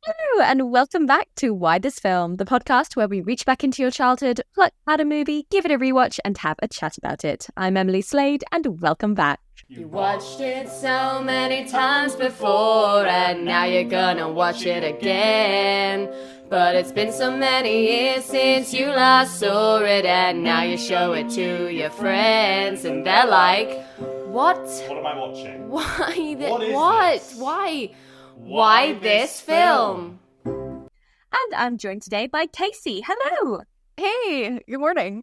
Hello, and welcome back to Why This Film, the podcast where we reach back into your childhood, pluck out a movie, give it a rewatch, and have a chat about it. I'm Emily Slade, and welcome back. You watched it so many times before, and now you're gonna watch it again. But it's been so many years since you last saw it, and now you show it to your friends, and they're like, "What? What am I watching? Why? What is this? Why? Why this film?" And I'm joined today by Casey. Hello. Hey, good morning.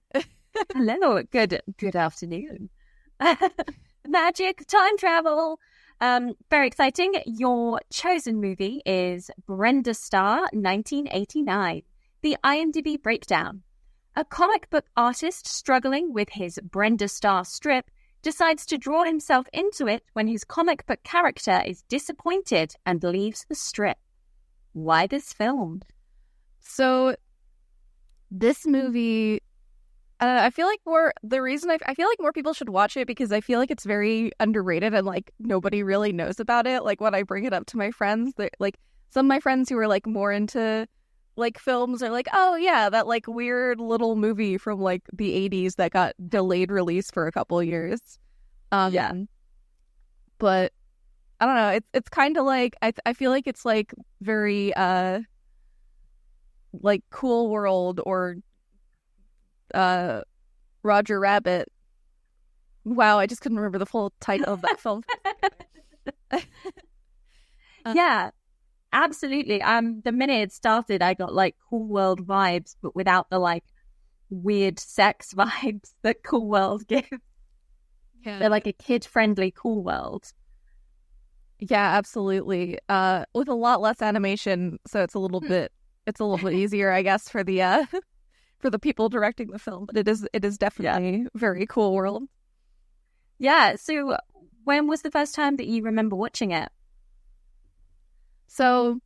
Hello. Good afternoon. Magic, time travel. Very exciting. Your chosen movie is Brenda Starr, 1989. The IMDb breakdown. A comic book artist struggling with his Brenda Starr strip decides to draw himself into it when his comic book character is disappointed and leaves the strip. Why this film? So, this movie, I feel like I feel like more people should watch it because I feel like it's very underrated and like nobody really knows about it. Like when I bring it up to my friends, like some of my friends who are like more into like films are like, oh yeah, that like weird little movie from like the 80s that got delayed release for a couple of years. Yeah. But I don't know. It's kind of like I feel like it's like very like Cool World or Roger Rabbit. Wow, I just couldn't remember the full title of that film. Yeah, absolutely. The minute it started, I got like Cool World vibes, but without the like weird sex vibes that Cool World gives. Yeah. They're like a kid-friendly Cool World. Yeah, absolutely. With a lot less animation, so it's a little bit easier, I guess, for the for the people directing the film. But it is definitely very Cool World. Yeah. So, when was the first time that you remember watching it? So,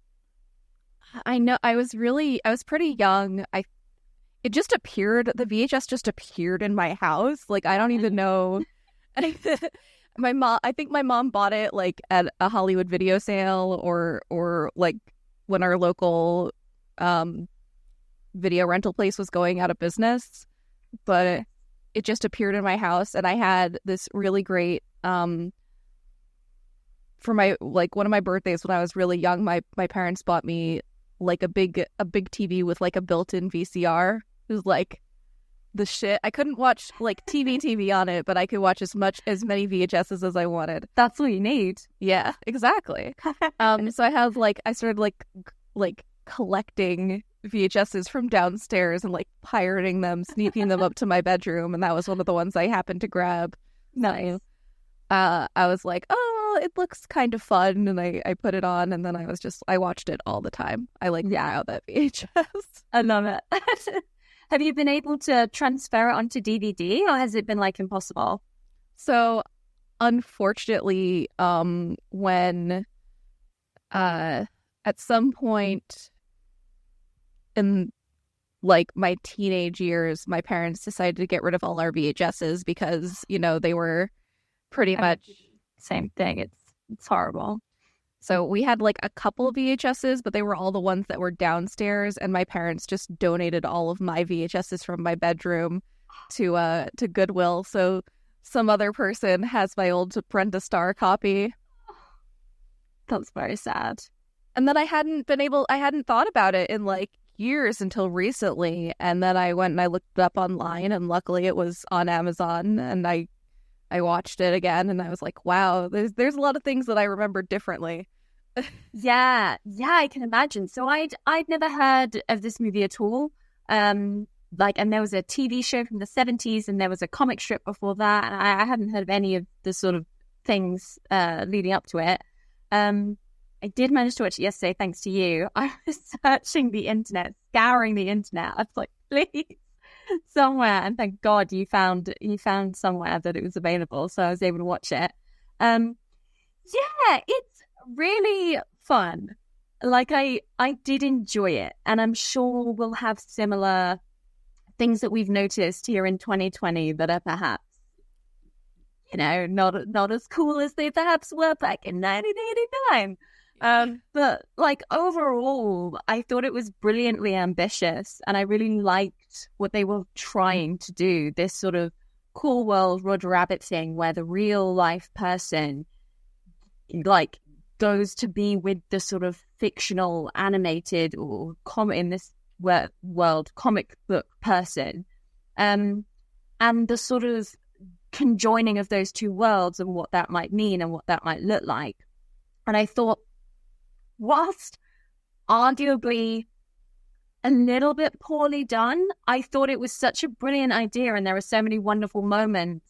I know I was pretty young. It just appeared. The VHS just appeared in my house. Like I don't even know. I think my mom bought it like at a Hollywood video sale or like when our local video rental place was going out of business, but it just appeared in my house. And I had this really great for my like one of my birthdays when I was really young, my parents bought me like a big TV with like a built-in VCR. It was like the shit. I couldn't watch like TV on it, but I could watch as many VHSs as I wanted. That's all you need. Yeah, exactly. So I started like collecting VHSs from downstairs and like pirating them, sneaking them up to my bedroom, and that was one of the ones I happened to grab. Nice. I was like, oh, it looks kind of fun, and I put it on, and then I watched it all the time. I like out that VHS. I love it. Have you been able to transfer it onto DVD, or has it been like impossible? So, unfortunately, when at some point in like my teenage years, my parents decided to get rid of all our VHSs because, you know, they were pretty much same thing. It's horrible. So we had like a couple of VHSs, but they were all the ones that were downstairs, and my parents just donated all of my VHSs from my bedroom to Goodwill. So some other person has my old Brenda Starr copy. That's very sad. And then I hadn't thought about it in like years until recently, and then I went and I looked it up online, and luckily it was on Amazon, and I watched it again, and I was like, wow, there's a lot of things that I remember differently. Yeah, I can imagine. So I'd never heard of this movie at all. And there was a TV show from the 70s, and there was a comic strip before that, and I hadn't heard of any of the sort of things leading up to it. I did manage to watch it yesterday, thanks to you. I was searching the internet, scouring the internet. I was like, please, somewhere, and thank God you found somewhere that it was available, so I was able to watch it. Yeah, it's really fun. Like I did enjoy it, and I'm sure we'll have similar things that we've noticed here in 2020 that are perhaps, you know, not as cool as they perhaps were back in 1989. But like overall, I thought it was brilliantly ambitious, and I really liked what they were trying to do. This sort of cool world Roger Rabbit thing, where the real life person like goes to be with the sort of fictional animated or in this world comic book person, and the sort of conjoining of those two worlds and what that might mean and what that might look like. And I thought, whilst arguably a little bit poorly done, I thought it was such a brilliant idea, and there were so many wonderful moments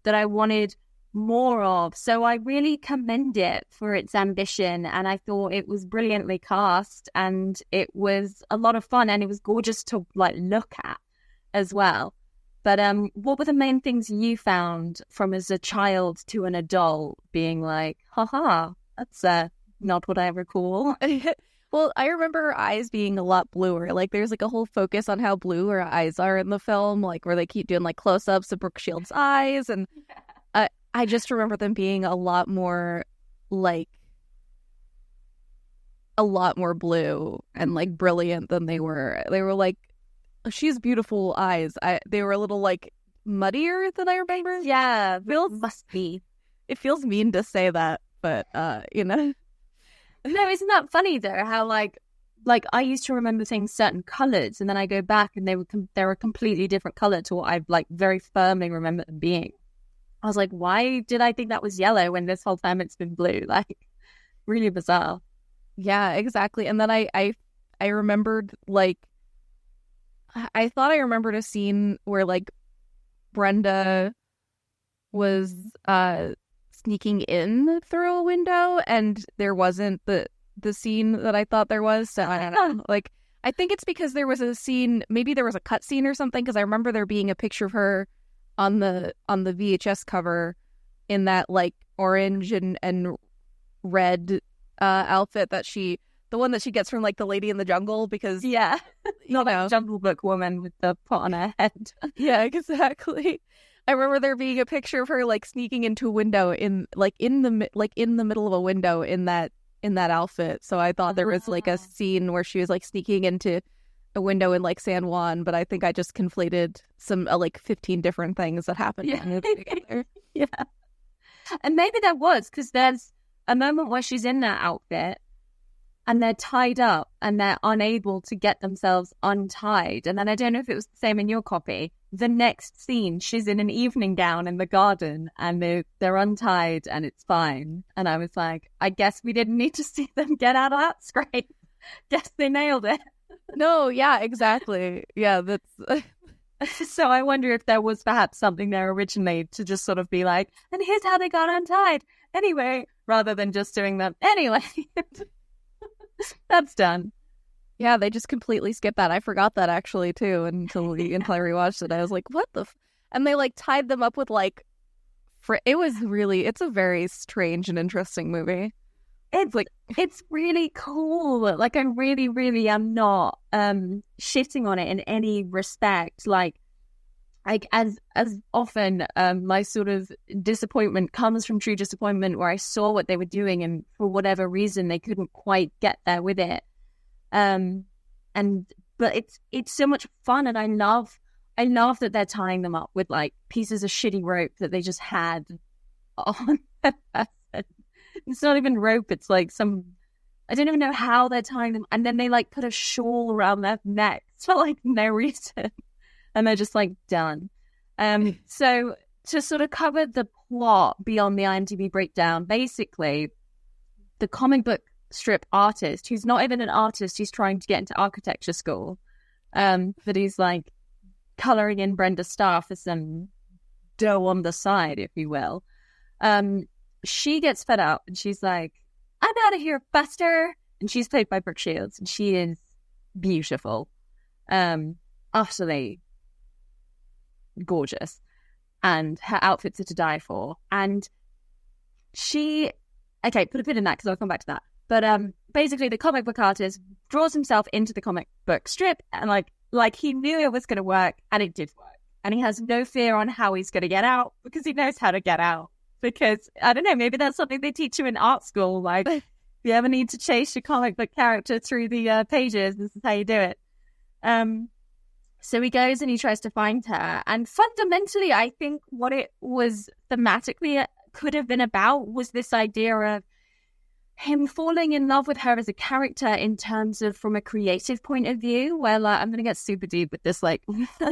that I wanted more of. So I really commend it for its ambition, and I thought it was brilliantly cast, and it was a lot of fun, and it was gorgeous to like look at as well. But what were the main things you found from as a child to an adult being like, haha, that's not what I recall? Well, I remember her eyes being a lot bluer. Like, there's like a whole focus on how blue her eyes are in the film, like where they keep doing like close-ups of Brooke Shields' eyes, and I just remember them being a lot more blue and like brilliant than they were. They were like, she has beautiful eyes. They were a little like muddier than I remember. Yeah, must be. It feels mean to say that, but you know. No, isn't that funny though? How like I used to remember things certain colors, and then I go back and they're a completely different color to what I like very firmly remember them being. I was like, why did I think that was yellow when this whole time it's been blue? Like, really bizarre. Yeah, exactly. And then I remembered like, I thought I remembered a scene where like Brenda was sneaking in through a window, and there wasn't the scene that I thought there was. So I don't know. Like, I think it's because there was a scene, maybe there was a cut scene or something, because I remember there being a picture of her on the VHS cover in that like orange and red outfit the one that she gets from like the Lady in the Jungle, because not like Jungle Book woman with the pot on her head. Yeah, exactly. I remember there being a picture of her like sneaking into a window in the middle of a window in that outfit. So I thought there was like a scene where she was like sneaking into a window in like San Juan, but I think I just conflated some like 15 different things that happened together. Yeah. And maybe there was, because there's a moment where she's in that outfit and they're tied up and they're unable to get themselves untied. And then I don't know if it was the same in your copy. The next scene, she's in an evening gown in the garden and they're untied and it's fine. And I was like, I guess we didn't need to see them get out of that scrape. Guess they nailed it. No, yeah, exactly. Yeah, that's... So I wonder if there was perhaps something there originally to just sort of be like, and here's how they got untied. Anyway, rather than just doing them. Anyway, that's done. Yeah, they just completely skipped that. I forgot that actually too until I rewatched it. I was like, what the... And they like tied them up with like... It's a very strange and interesting movie. It's really cool. Like, I really, really am not shitting on it in any respect. Like as often my sort of disappointment comes from true disappointment, where I saw what they were doing and for whatever reason they couldn't quite get there with it. But it's so much fun, and I love that they're tying them up with like pieces of shitty rope that they just had on their person. It's not even rope, it's like I don't even know how they're tying them, and then they like put a shawl around their necks for like no reason, and they're just like done. So to sort of cover the plot beyond the IMDb breakdown, basically the comic book strip artist, who's not even an artist, he's trying to get into architecture school, but he's like colouring in Brenda Starr for some dough on the side, if you will. She gets fed up and she's like, I'm out of here, Buster. And she's played by Brooke Shields, and she is beautiful, utterly gorgeous, and her outfits are to die for. And put a pin in that because I'll come back to that. But basically the comic book artist draws himself into the comic book strip, and like he knew it was going to work, and it did work. And he has no fear on how he's going to get out, because he knows how to get out. Because, I don't know, maybe that's something they teach you in art school. Like, If you ever need to chase your comic book character through the pages, this is how you do it. So he goes and he tries to find her. And fundamentally, I think what it was thematically could have been about was this idea of him falling in love with her as a character in terms of from a creative point of view, where I'm going to get super deep with this like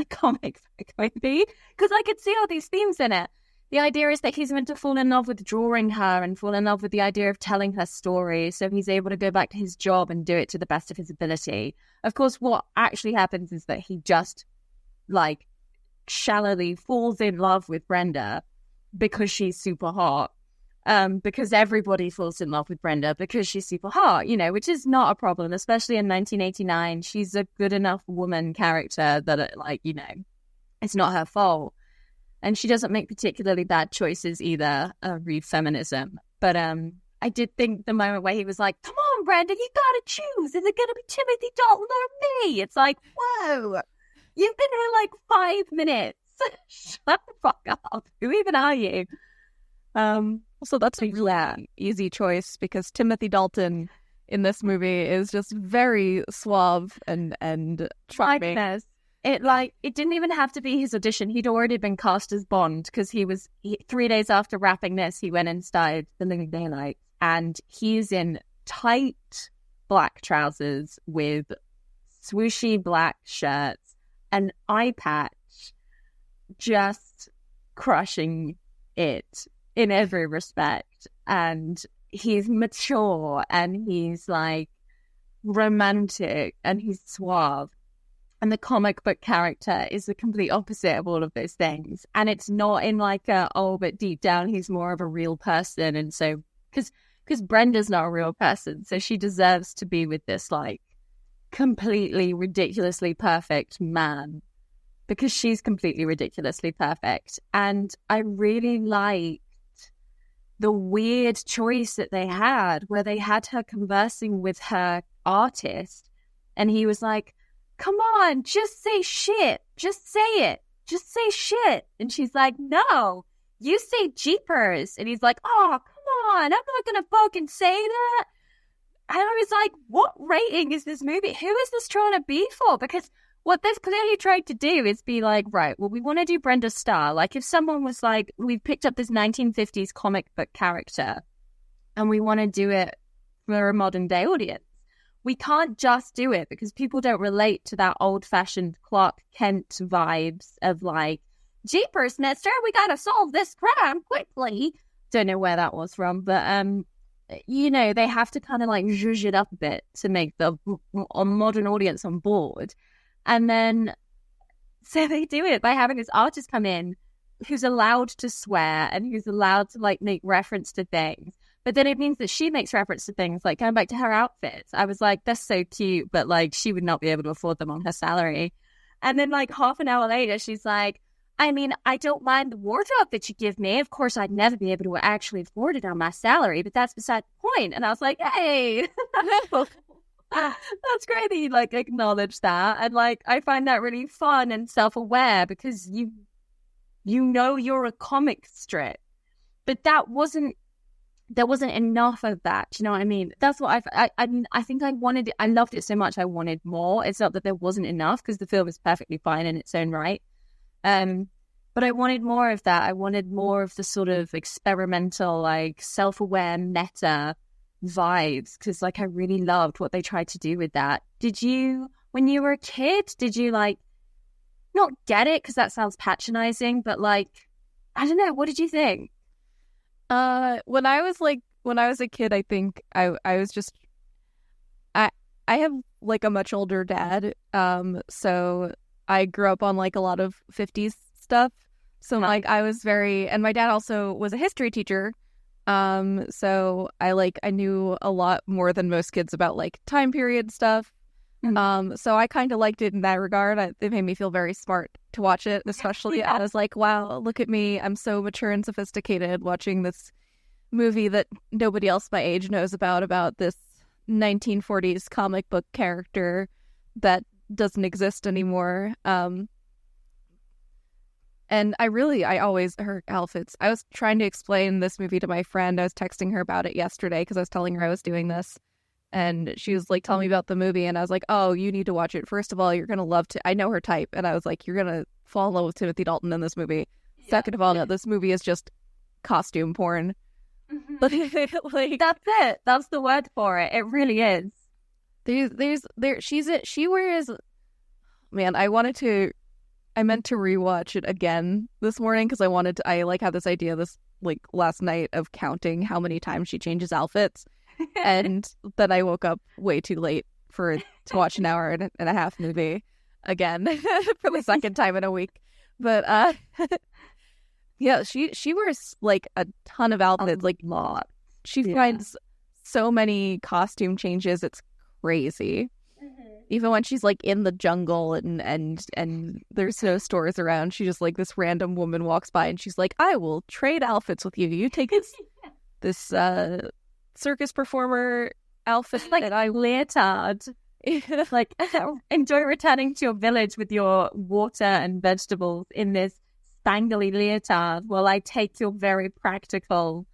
comic movie, because I could see all these themes in it. The idea is that he's meant to fall in love with drawing her and fall in love with the idea of telling her story. So he's able to go back to his job and do it to the best of his ability. Of course, what actually happens is that he just like shallowly falls in love with Brenda because she's super hot. Because everybody falls in love with Brenda because she's super hot, which is not a problem, especially in 1989. She's a good enough woman character that it's not her fault. And she doesn't make particularly bad choices either, read feminism. But I did think the moment where he was like, come on, Brenda, you gotta choose. Is it gonna be Timothy Dalton or me? It's like, whoa, you've been here like 5 minutes. Shut the fuck up. Who even are you? Also, that's a really easy choice because Timothy Dalton in this movie is just very suave and charming. It didn't even have to be his audition. He'd already been cast as Bond because 3 days after wrapping this, he went and started The Living Daylights, and he's in tight black trousers with swooshy black shirts, an eye patch, just crushing it in every respect. And he's mature and he's like romantic and he's suave. And the comic book character is the complete opposite of all of those things. And it's not in like but deep down, he's more of a real person. And so, because Brenda's not a real person, so she deserves to be with this like completely ridiculously perfect man because she's completely ridiculously perfect. And I really liked the weird choice that they had where they had her conversing with her artist. And he was like, come on, just say shit. Just say it. Just say shit. And she's like, no, you say jeepers. And he's like, oh, come on, I'm not going to fucking say that. And I was like, what rating is this movie? Who is this trying to be for? Because what they've clearly tried to do is be like, right, well, we want to do Brenda Starr. Like if someone was like, we've picked up this 1950s comic book character and we want to do it for a modern day audience. We can't just do it because people don't relate to that old-fashioned Clark Kent vibes of like, jeepers, mister, we gotta solve this crime quickly. Don't know where that was from, but they have to kind of like zhuzh it up a bit to make the modern audience on board. And then so they do it by having this artist come in who's allowed to swear and who's allowed to like make reference to things. But then it means that she makes reference to things like going back to her outfits. I was like, that's so cute, but like she would not be able to afford them on her salary. And then like half an hour later, she's like, I mean, I don't mind the wardrobe that you give me. Of course, I'd never be able to actually afford it on my salary, but that's beside the point. And I was like, hey, that's great that you like acknowledge that. And like, I find that really fun and self-aware because you you're a comic strip, but there wasn't enough of that. Do you know what I mean? That's what I mean, I think I loved it so much. I wanted more. It's not that there wasn't enough because the film is perfectly fine in its own right. But I wanted more of that. I wanted more of the sort of experimental, like self-aware meta vibes because like I really loved what they tried to do with that. Did you, when you were a kid, did you like not get it because that sounds patronizing, but like, I don't know, what did you think? When I was a kid, I think I was just I have like a much older dad, so I grew up on like a lot of 50s stuff. So like I was and my dad also was a history teacher. So I knew a lot more than most kids about like time period stuff. Mm-hmm. So I kind of liked it in that regard. It made me feel very smart to watch it, especially I was like, wow, look at me. I'm so mature and sophisticated watching this movie that nobody else my age knows about this 1940s comic book character that doesn't exist anymore. And her outfits. I was trying to explain this movie to my friend. I was texting her about it yesterday because I was telling her I was doing this. And she was like, telling me about the movie. And I was like, oh, you need to watch it. First of all, you're going to love I know her type. And I was like, you're going to fall in love with Timothy Dalton in this movie. Yeah. Second of all, no, this movie is just costume porn. Mm-hmm. Like, that's it. That's the word for it. It really is. She wears, man, I meant to rewatch it again this morning because I had this idea last night of counting how many times she changes outfits. And then I woke up way too late to watch an hour and a half movie again for the second time in a week. But yeah, she wears like a ton of outfits, like lot. She finds so many costume changes. It's crazy. Even when she's like in the jungle and there's no stores around, she just like this random woman walks by and she's like, I will trade outfits with you. You take this circus performer outfit, like leotard. Like, enjoy returning to your village with your water and vegetables in this spangly leotard while I take your very practical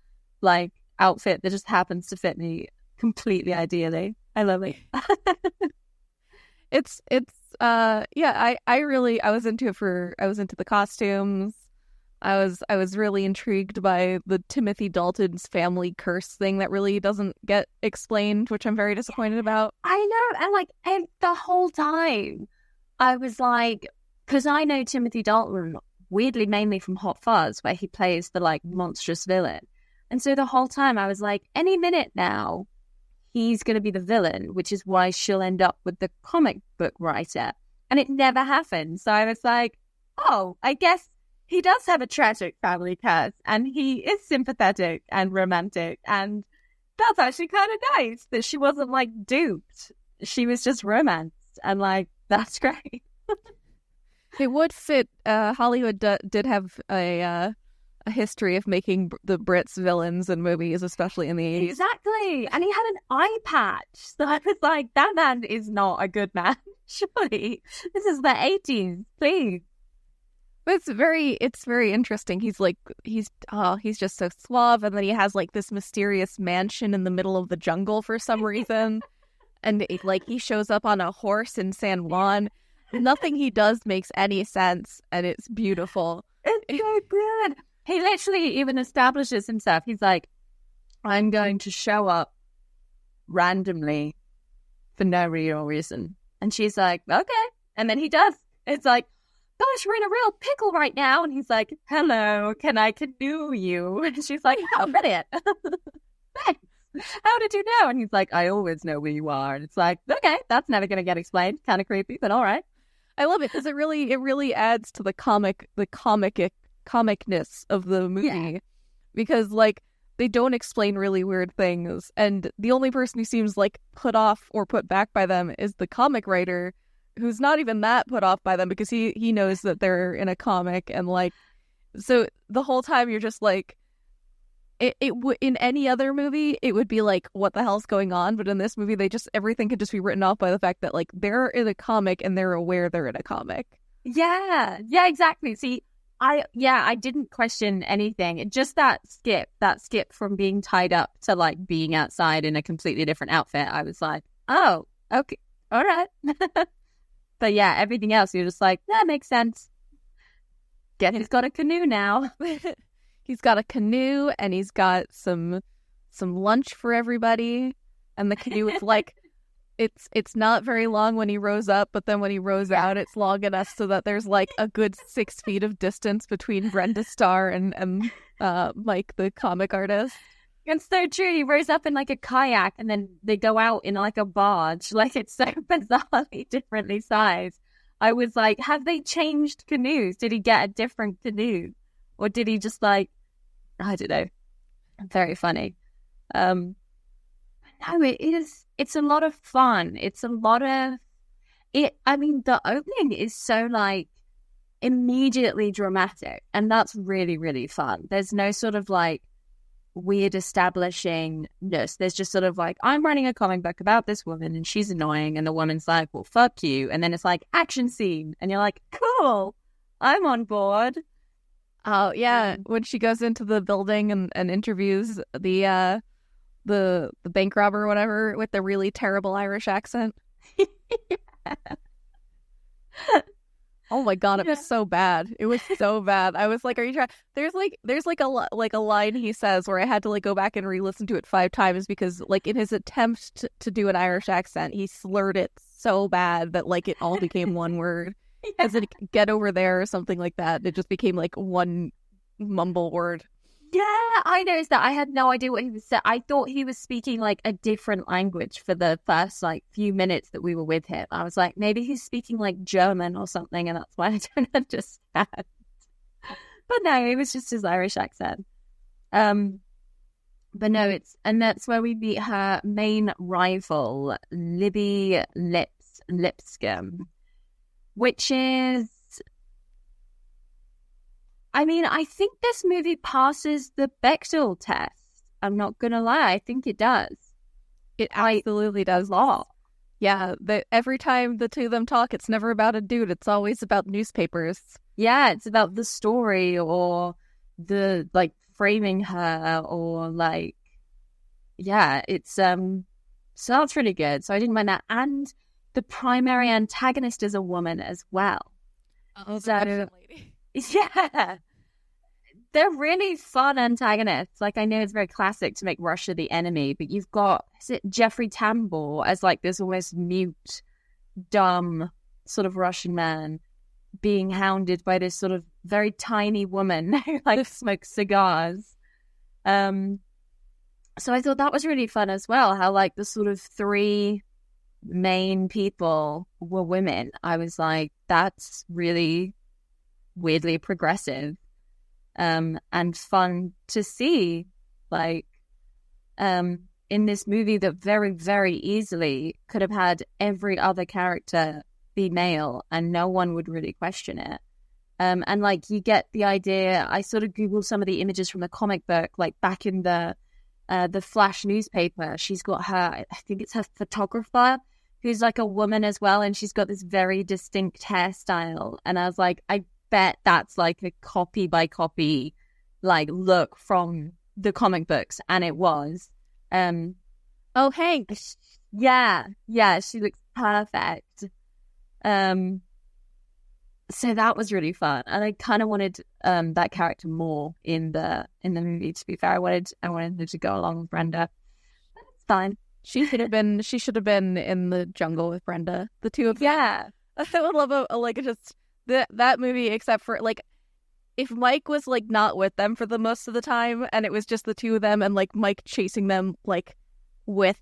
like outfit that just happens to fit me completely ideally. I love it. It's I was into the costumes. I was really intrigued by the Timothy Dalton's family curse thing that really doesn't get explained, which I'm very disappointed about. I know, and the whole time I was like, because I know Timothy Dalton weirdly mainly from Hot Fuzz, where he plays the like monstrous villain, and so the whole time I was like, any minute now he's going to be the villain, which is why she'll end up with the comic book writer, and it never happened. So I was like, oh, I guess he does have a tragic family curse, and he is sympathetic and romantic, and that's actually kind of nice that she wasn't like duped. She was just romanced, and like that's great. It would fit. Hollywood did have a history of making the Brits villains in movies, especially in the 80s. Exactly, and he had an eye patch, so I was like, that man is not a good man. Surely, this is the 80s. Please. It's very interesting. He's just so suave, and then he has like this mysterious mansion in the middle of the jungle for some reason, and he shows up on a horse in San Juan. Nothing he does makes any sense, and it's beautiful. It's so good. He literally even establishes himself. He's like, I'm going to show up randomly for no real reason, and she's like, okay, and then he does. It's like, gosh, we're in a real pickle right now. And he's like, hello, can I canoe you? And she's like, oh, brilliant. Thanks. How did you know? And he's like, I always know where you are. And it's like, okay, that's never going to get explained. Kind of creepy, but all right. I love it because it really adds to the comicness of the movie. Yeah. Because like they don't explain really weird things. And the only person who seems like put off or put back by them is the comic writer, who's not even that put off by them because he knows that they're in a comic, and like, so the whole time you're just like, in any other movie it would be like, what the hell's going on? But in this movie, everything could just be written off by the fact that like they're in a comic and they're aware they're in a comic. Yeah, exactly. See, I didn't question anything. Just that skip from being tied up to like being outside in a completely different outfit. I was like, oh, okay, all right. But yeah, everything else, you're just like, that makes sense. He's got a canoe now. He's got a canoe, and he's got some lunch for everybody. And the canoe is like, it's not very long when he rows up, but then when he rows out, it's long enough so that there's like a good 6 feet of distance between Brenda Starr and Mike, the comic artist. It's so true. He rows up in like a kayak, and then they go out in like a barge. Like, it's so bizarrely differently sized. I was like, have they changed canoes? Did he get a different canoe? Or did he just like, I don't know. Very funny. No, it's a lot of fun. It's a lot of it. I mean, the opening is so like immediately dramatic, and that's really, really fun. There's no sort of like weird establishingness. There's just sort of like, I'm writing a comic book about this woman and she's annoying, and the woman's like, well, fuck you, and then it's like action scene, and you're like, cool, I'm on board. Oh yeah, when she goes into the building and interviews the bank robber or whatever with the really terrible Irish accent. Oh my god, it was so bad. It was so bad. I was like, "Are you trying?" There's a line he says where I had to like go back and re-listen to it 5 times because like in his attempt to do an Irish accent, he slurred it so bad that like it all became one word. As in get over there or something like that. It just became like one mumble word. Yeah, I noticed that. I had no idea what he was saying. I thought he was speaking like a different language for the first like few minutes that we were with him. I was like, maybe he's speaking like German or something, and that's why I don't understand. But no, it was just his Irish accent. But no, that's where we meet her main rival, Libby Lipscomb, which is, I mean, I think this movie passes the Bechdel test. I'm not going to lie. I think it does. It absolutely does. Yeah, every time the two of them talk, it's never about a dude. It's always about newspapers. Yeah, it's about the story or the, like, framing her or, like, yeah, so that's really good. So I didn't mind that. And the primary antagonist is a woman as well. Oh, the Russian lady. Yeah. They're really fun antagonists. Like, I know it's very classic to make Russia the enemy, but you've got, is it Jeffrey Tambor as like this almost mute, dumb sort of Russian man being hounded by this sort of very tiny woman who like smokes cigars. So I thought that was really fun as well, how like the sort of 3 main people were women. I was like, that's really weirdly progressive and fun to see, like in this movie that very, very easily could have had every other character be male and no one would really question it. And like you get the idea. I sort of Googled some of the images from the comic book, like back in the Flash newspaper. She's got her, I think it's her photographer, who's like a woman as well, and she's got this very distinct hairstyle. And I was like, I bet that's like a copy by copy like look from the comic books, and it was. Oh, Hank. Yeah, she looks perfect. So that was really fun, and I kind of wanted that character more in the movie. To be fair, I wanted her to go along with Brenda. But it's fine. She should have been in the jungle with Brenda. The two of them. Yeah, I would love that movie, except for like if Mike was like not with them for the most of the time, and it was just the two of them, and like Mike chasing them like with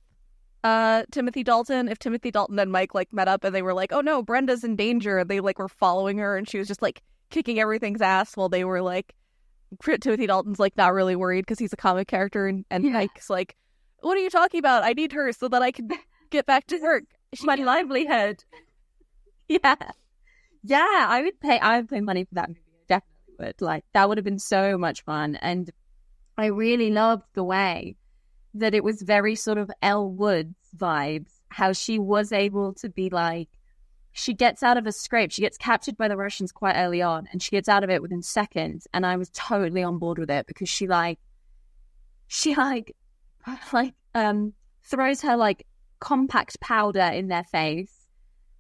Timothy Dalton. If Timothy Dalton and Mike like met up and they were like, oh no, Brenda's in danger, they like were following her and she was just like kicking everything's ass while they were like, Timothy Dalton's like not really worried because he's a comic character, and Mike's like, what are you talking about? I need her so that I can get back to work. My livelihood. Yeah, I would pay money for that movie. I definitely would. Like, that would have been so much fun. And I really loved the way that it was very sort of Elle Woods vibes, how she was able to be like, she gets out of a scrape. She gets captured by the Russians quite early on, and she gets out of it within seconds. And I was totally on board with it because she throws her like compact powder in their face,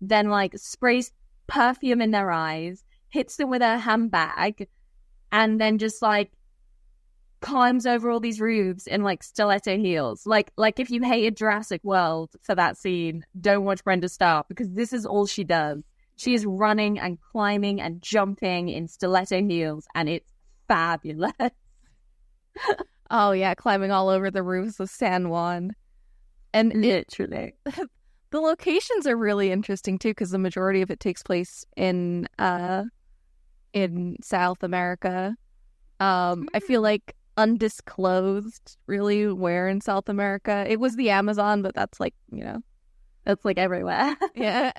then like sprays perfume in their eyes, hits them with her handbag, and then just like climbs over all these roofs in like stiletto heels. Like if you hated Jurassic World for that scene, don't watch Brenda Starr, because this is all she does. She is running and climbing and jumping in stiletto heels, and it's fabulous. Oh yeah, climbing all over the roofs of San Juan. And literally. The locations are really interesting too, because the majority of it takes place in South America. I feel like undisclosed really where in South America. It was the Amazon, but that's like, that's like everywhere. Yeah.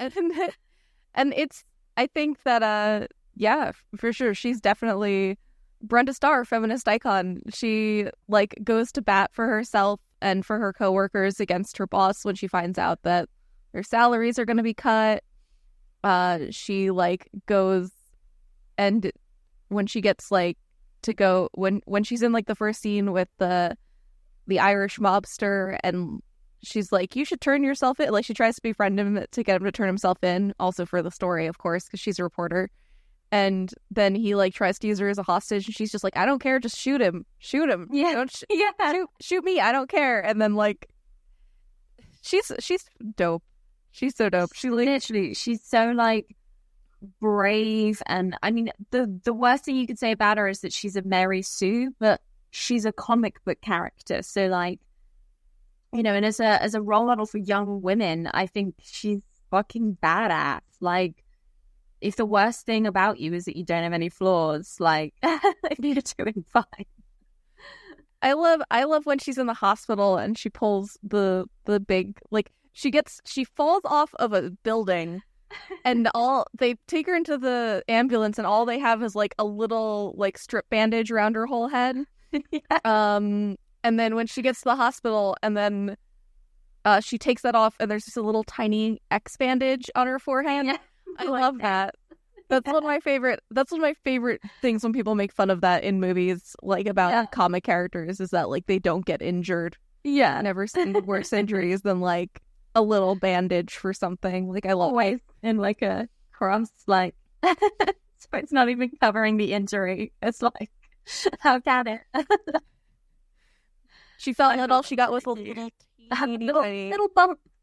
And it's, I think that yeah, for sure, she's definitely Brenda Starr, feminist icon. She like goes to bat for herself and for her coworkers against her boss when she finds out that their salaries are going to be cut. She like goes, and when she gets like to go when she's in like the first scene with the Irish mobster, and she's like, you should turn yourself in. Like, she tries to befriend him to get him to turn himself in, also for the story, of course, because she's a reporter. And then he like tries to use her as a hostage, and she's just like, I don't care, just shoot him. Yeah. Don't shoot me, I don't care. And then like she's dope. She's so dope. She like, literally, she's so like brave. And I mean, the worst thing you could say about her is that she's a Mary Sue, but she's a comic book character. So like, you know, and as a role model for young women, I think she's fucking badass. Like, if the worst thing about you is that you don't have any flaws, like, you're doing fine. I love when she's in the hospital and she pulls the big, like, she falls off of a building, and they take her into the ambulance, and all they have is like a little like strip bandage around her whole head. Yeah. And then when she gets to the hospital, and then she takes that off, and there's just a little tiny X bandage on her forehead. Yeah. I love that. That's one of my favorite. That's one of my favorite things when people make fun of that in movies, like about comic characters, is that like they don't get injured. Yeah. Never seen worse injuries than like a little bandage for something. Like, I love always in like a cross, like, so it's not even covering the injury. It's like, how can it? She felt that all she got was a little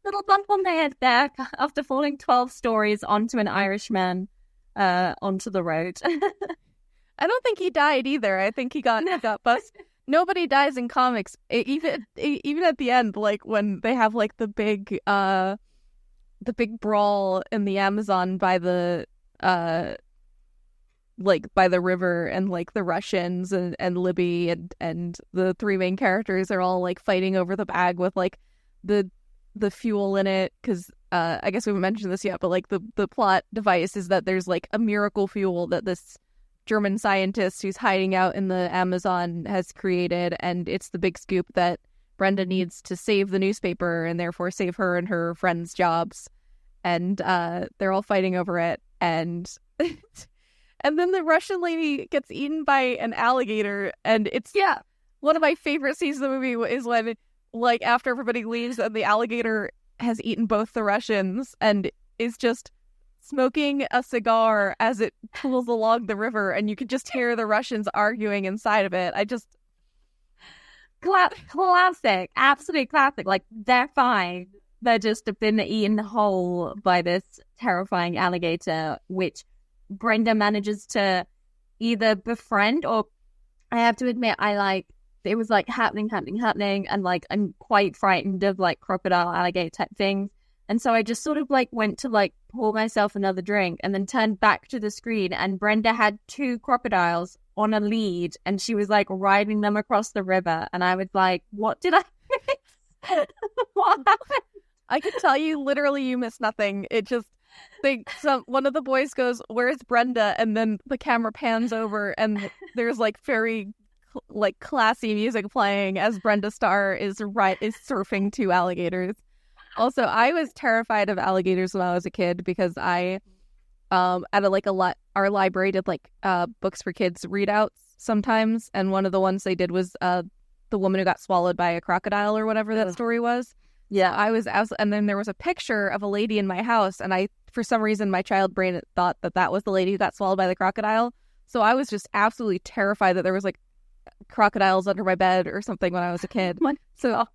little bump on the head there after falling 12 stories onto an Irishman onto the road. I don't think he died either. I think he got busted. Nobody dies in comics. Even at the end, like when they have like the big brawl in the Amazon by the river, and like the Russians and Libby and the three main characters are all like fighting over the bag with like the fuel in it, because I guess we haven't mentioned this yet, but like the plot device is that there's like a miracle fuel that this German scientist who's hiding out in the Amazon has created, and it's the big scoop that Brenda needs to save the newspaper and therefore save her and her friends' jobs. And they're all fighting over it, and and then the Russian lady gets eaten by an alligator, and it's one of my favorite scenes of the movie is when, like, after everybody leaves and the alligator has eaten both the Russians and is just smoking a cigar as it pulls along the river, and you could just hear the Russians arguing inside of it. I just... Classic. Absolute classic. Like, they're fine. They're just been eaten whole by this terrifying alligator, which Brenda manages to either befriend, or I have to admit, it was like happening, and like I'm quite frightened of like crocodile, alligator type things. And so I just sort of like went to like pour myself another drink, and then turned back to the screen, and Brenda had two crocodiles on a lead, and she was like riding them across the river, and I was like, what did I miss? What happened? I can tell you, literally, you missed nothing. It just, one of the boys goes, "Where's Brenda?" And then the camera pans over, and there's like very like classy music playing as Brenda Starr is surfing two alligators. Also, I was terrified of alligators when I was a kid, because I our library did like books for kids readouts sometimes, and one of the ones they did was the woman who got swallowed by a crocodile, or whatever that story was. Yeah, and then there was a picture of a lady in my house, and for some reason, my child brain thought that was the lady who got swallowed by the crocodile. So I was just absolutely terrified that there was like crocodiles under my bed or something when I was a kid. So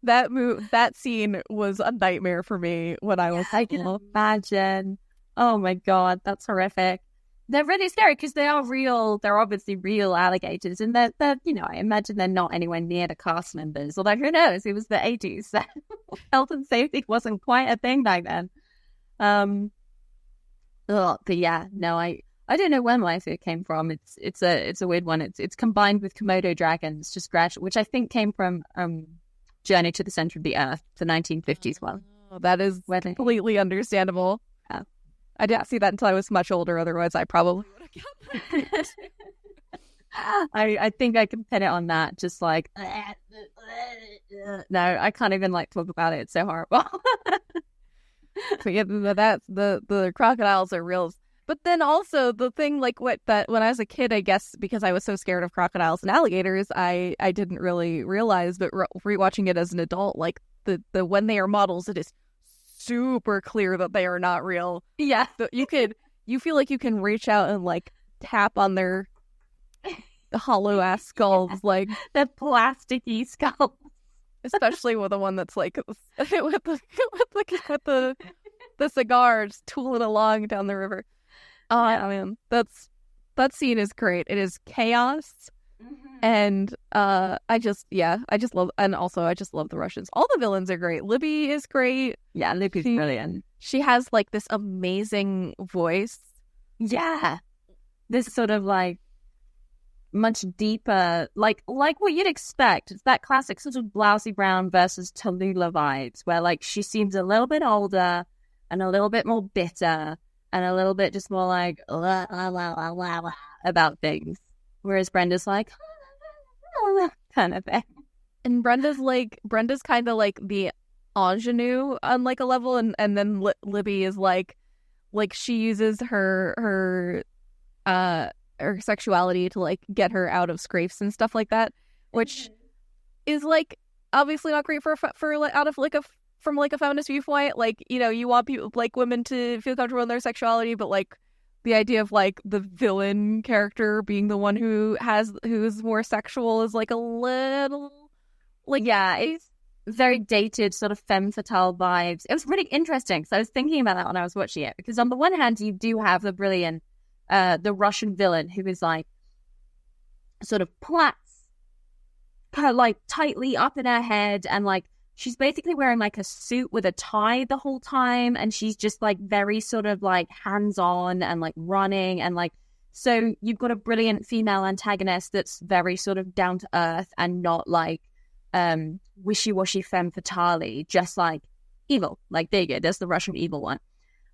that scene was a nightmare for me when I was I can imagine. Oh my god, that's horrific. They're really scary because they are real. They're obviously real alligators, and they're I imagine they're not anywhere near the cast members. Although who knows? It was the 80s. So health and safety wasn't quite a thing back then. But yeah, no, I don't know where my fear came from. It's a weird one. It's combined with Komodo dragons, just gradually, which I think came from Journey to the Center of the Earth, the 1950s one. Oh, that is completely understandable. Yeah. I didn't see that until I was much older. Otherwise, I probably would have gotten it. I think I can pin it on that. Just like, no, I can't even like talk about it. It's so horrible. So yeah, that's the crocodiles are real. But then also the thing, like, that when I was a kid, I guess because I was so scared of crocodiles and alligators, I didn't really realize. But rewatching it as an adult, like the when they are models, it is super clear that they are not real. Yeah. You feel like you can reach out and like tap on their hollow ass skulls, like the plasticky skull. Especially with the one that's like with the cigar just tooling along down the river. Oh man, that scene is great. It is chaos, and I just love, and also I just love the Russians. All the villains are great. Libby is great. Yeah, Libby's brilliant. She has like this amazing voice. Yeah, this sort of like much deeper, like what you'd expect. It's that classic sort of Blousy Brown versus Tallulah vibes, where like she seems a little bit older and a little bit more bitter and a little bit just more like about things, whereas Brenda's like kind of thing. And Brenda's kind of like the ingenue on like a level, and then Libby is like she uses her sexuality to like get her out of scrapes and stuff like that, which is like obviously not great for like out of like from like a feminist viewpoint. Like, you know, you want people like women to feel comfortable in their sexuality, but like the idea of like the villain character being the one who's more sexual is like a little like, yeah, it's very dated sort of femme fatale vibes. It was really interesting, so I was thinking about that when I was watching it, because on the one hand you do have the brilliant the Russian villain who is like sort of plaits kind of like tightly up in her head, and like she's basically wearing like a suit with a tie the whole time, and she's just like very sort of like hands-on and like running, and like so you've got a brilliant female antagonist that's very sort of down to earth and not like wishy-washy femme fatale, just like evil. Like there you go, there's the Russian evil one.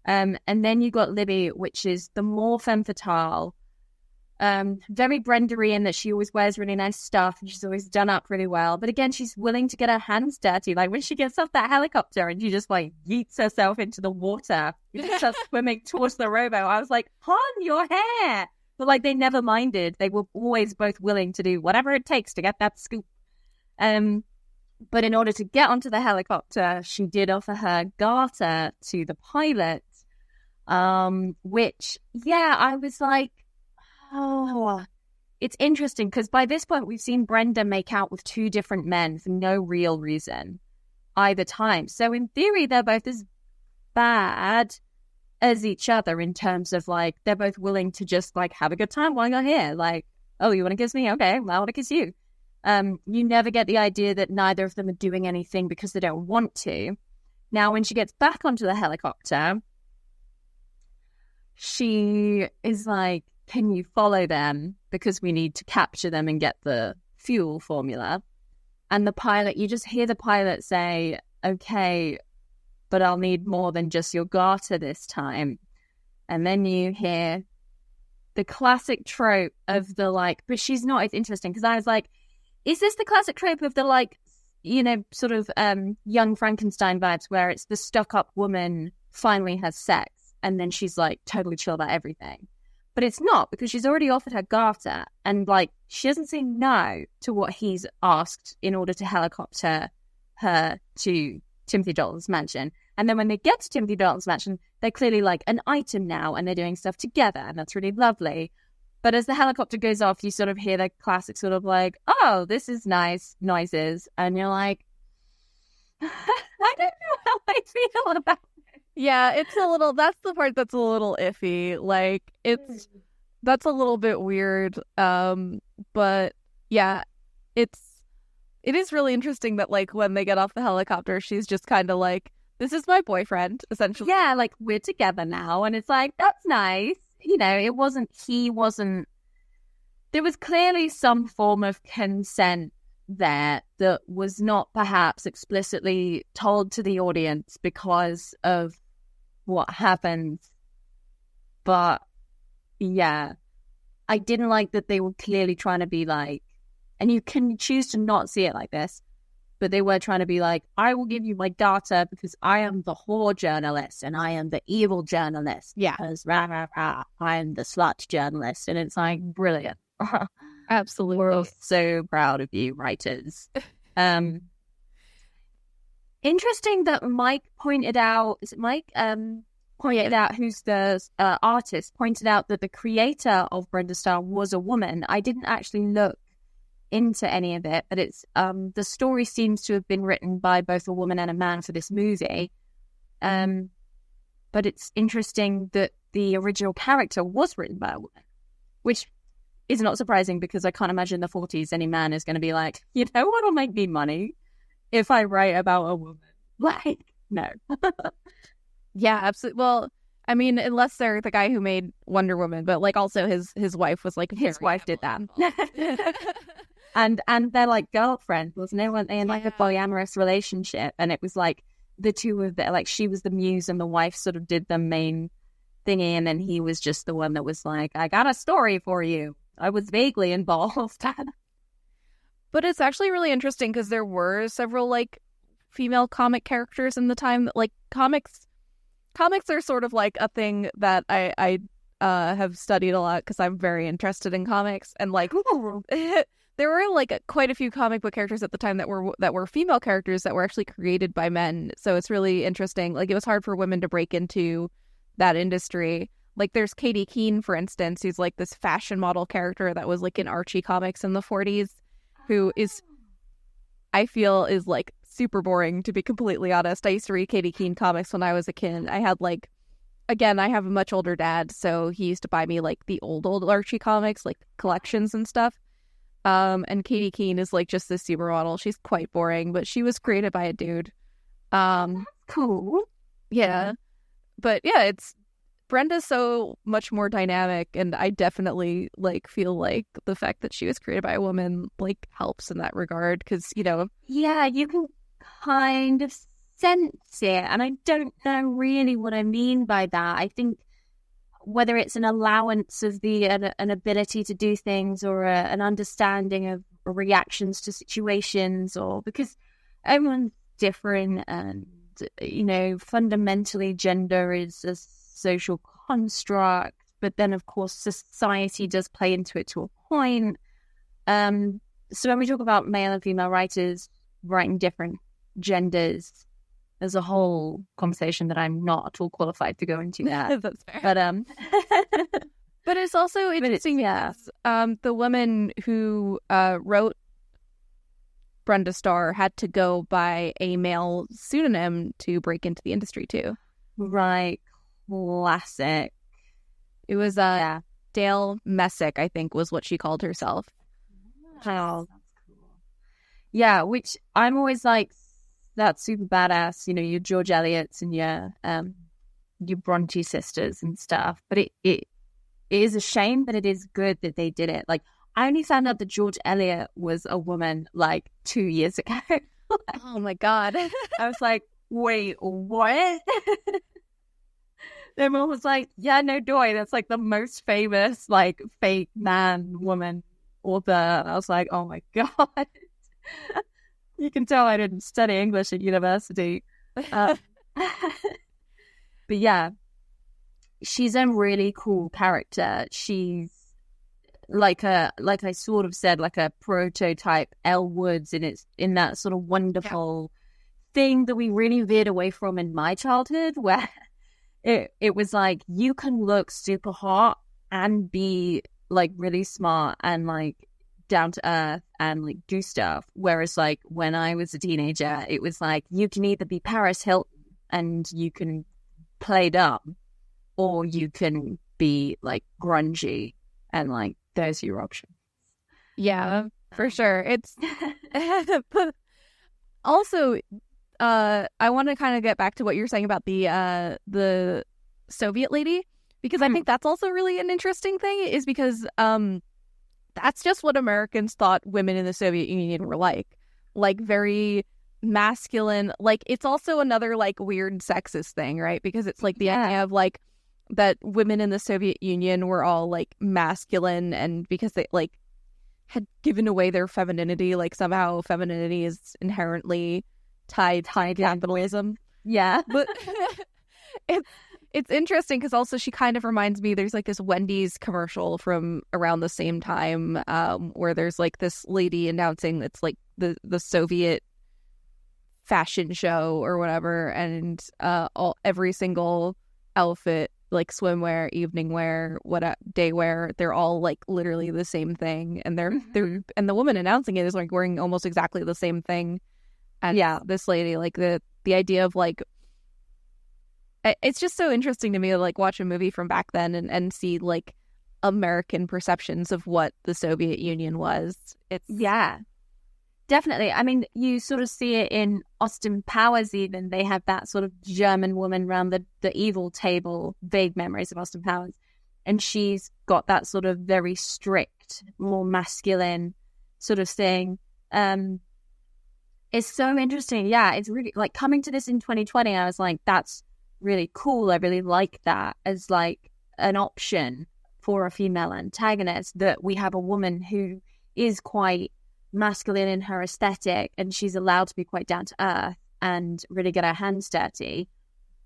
And then you got Libby, which is the more femme fatale, very Brenda-y in that she always wears really nice stuff and she's always done up really well. But again, she's willing to get her hands dirty. Like when she gets off that helicopter and she just like yeets herself into the water, she starts swimming towards the rowboat. I was like, "Hon, your hair!" But like they never minded. They were always both willing to do whatever it takes to get that scoop. But in order to get onto the helicopter, she did offer her garter to the pilot. Which, yeah, I was like, oh, it's interesting because by this point we've seen Brenda make out with two different men for no real reason either time. So in theory, they're both as bad as each other in terms of like, they're both willing to just like have a good time while you're here. Like, oh, you want to kiss me? Okay, well, I want to kiss you. You never get the idea that neither of them are doing anything because they don't want to. Now, when she gets back onto the helicopter, she is like, "Can you follow them? Because we need to capture them and get the fuel formula." And the pilot, you just hear the pilot say, "Okay, but I'll need more than just your garter this time." And then you hear the classic trope of the like, but she's not. It's interesting because I was like, is this the classic trope of the like, you know, sort of young Frankenstein vibes where it's the stuck-up woman finally has sex and then she's like totally chill about everything? But it's not, because she's already offered her garter and like she doesn't say no to what he's asked in order to helicopter her to Timothy Dalton's mansion. And then when they get to Timothy Dalton's mansion, they're clearly like an item now and they're doing stuff together, and that's really lovely. But as the helicopter goes off, you sort of hear the classic sort of like, "Oh, this is nice" noises. And you're like, I don't know how I feel about it. Yeah, it's a little, that's the part that's a little iffy. Like, that's a little bit weird. But yeah, it is really interesting that like when they get off the helicopter, she's just kind of like, "This is my boyfriend," essentially. Yeah, like we're together now. And it's like, that's nice. You know, there was clearly some form of consent there that was not perhaps explicitly told to the audience because of what happened. But yeah, I didn't like that they were clearly trying to be like, and you can choose to not see it like this, but they were trying to be like, I will give you my data because I am the whore journalist and I am the evil journalist. Yeah. Because rah, rah, rah, I am the slut journalist. And it's like, brilliant. Absolutely. We're all so proud of you, writers. Interesting that Mike pointed out, is it Mike? Pointed out, who's the artist, pointed out that the creator of Brenda Starr was a woman. I didn't actually look into any of it, but it's the story seems to have been written by both a woman and a man for this movie. But it's interesting that the original character was written by a woman, which is not surprising because I can't imagine in the 40s any man is going to be like, you know what'll make me money if I write about a woman. Like, no. Yeah, absolutely. Well, I mean, unless they're the guy who made Wonder Woman, but like also his wife was like His wife did that. and they're like girlfriends, wasn't it? Weren't they in like a polyamorous relationship? And it was like the two of them, like she was the muse and the wife sort of did the main thingy, and then he was just the one that was like, I got a story for you. I was vaguely involved. But it's actually really interesting because there were several like female comic characters in the time that like comics are sort of like a thing that I have studied a lot because I'm very interested in comics, and like there were like quite a few comic book characters at the time that were female characters that were actually created by men. So it's really interesting. Like it was hard for women to break into that industry. Like there's Katie Keene, for instance, who's like this fashion model character that was like in Archie comics in the 40s, who is, I feel, is like super boring, to be completely honest. I used to read Katie Keene comics when I was a kid. I had like, again, I have a much older dad, so he used to buy me like the old Archie comics, like collections and stuff. And Katie Keene is like just this supermodel. She's quite boring, but she was created by a dude. That's cool. Yeah. But yeah, it's Brenda's so much more dynamic, and I definitely like feel like the fact that she was created by a woman like helps in that regard because, you know, yeah, you can kind of sense it, and I don't know really what I mean by that. I think whether it's an allowance of the an ability to do things or an understanding of reactions to situations, or because everyone's different, and you know, fundamentally gender is a social construct, but then of course society does play into it to a point. So when we talk about male and female writers writing different genders, there's a whole conversation that I'm not at all qualified to go into that. That's fair. But it's also interesting. The woman who wrote Brenda Starr had to go by a male pseudonym to break into the industry too. Right. Classic. It was Dale Messick, I think, was what she called herself. Oh, that's cool. Yeah, which I'm always like, that's super badass. You know, your George Eliots and your Bronte sisters and stuff. But it is a shame, but it is good that they did it. Like, I only found out that George Eliot was a woman like 2 years ago. Oh my God. I was like, wait, what? Everyone was like, yeah, no doy. That's like the most famous, like, fake man, woman author. And I was like, oh my God. You can tell I didn't study English at university. But yeah, she's a really cool character. She's like I sort of said, like a prototype Elle Woods, and it's in that sort of wonderful thing that we really veered away from in my childhood, where it was like you can look super hot and be like really smart and like down to earth and like do stuff. Whereas like when I was a teenager, it was like you can either be Paris Hilton and you can play dumb, or you can be like grungy, and like those are your options. Yeah, for sure. It's but also I want to kind of get back to what you're saying about the Soviet lady, because I think that's also really an interesting thing, is because that's just what Americans thought women in the Soviet Union were like very masculine. Like it's also another like weird sexist thing, right? Because it's like the idea of like that women in the Soviet Union were all like masculine, and because they like had given away their femininity. Like somehow femininity is inherently tied to capitalism. Yeah. But it's interesting because also she kind of reminds me, there's like this Wendy's commercial from around the same time where there's like this lady announcing it's like the Soviet fashion show or whatever, and every single outfit, like swimwear, evening wear, day wear, they're all like literally the same thing, and they're and the woman announcing it is like wearing almost exactly the same thing. And this lady, like the idea of like, it's just so interesting to me to like watch a movie from back then and see like American perceptions of what the Soviet Union was. It's definitely. I mean, you sort of see it in Austin Powers even. They have that sort of German woman around the evil table, vague memories of Austin Powers. And she's got that sort of very strict, more masculine sort of thing. It's so interesting. Yeah, it's really like coming to this in 2020, I was like, that's really cool. I really like that as like an option for a female antagonist, that we have a woman who is quite masculine in her aesthetic and she's allowed to be quite down to earth and really get her hands dirty.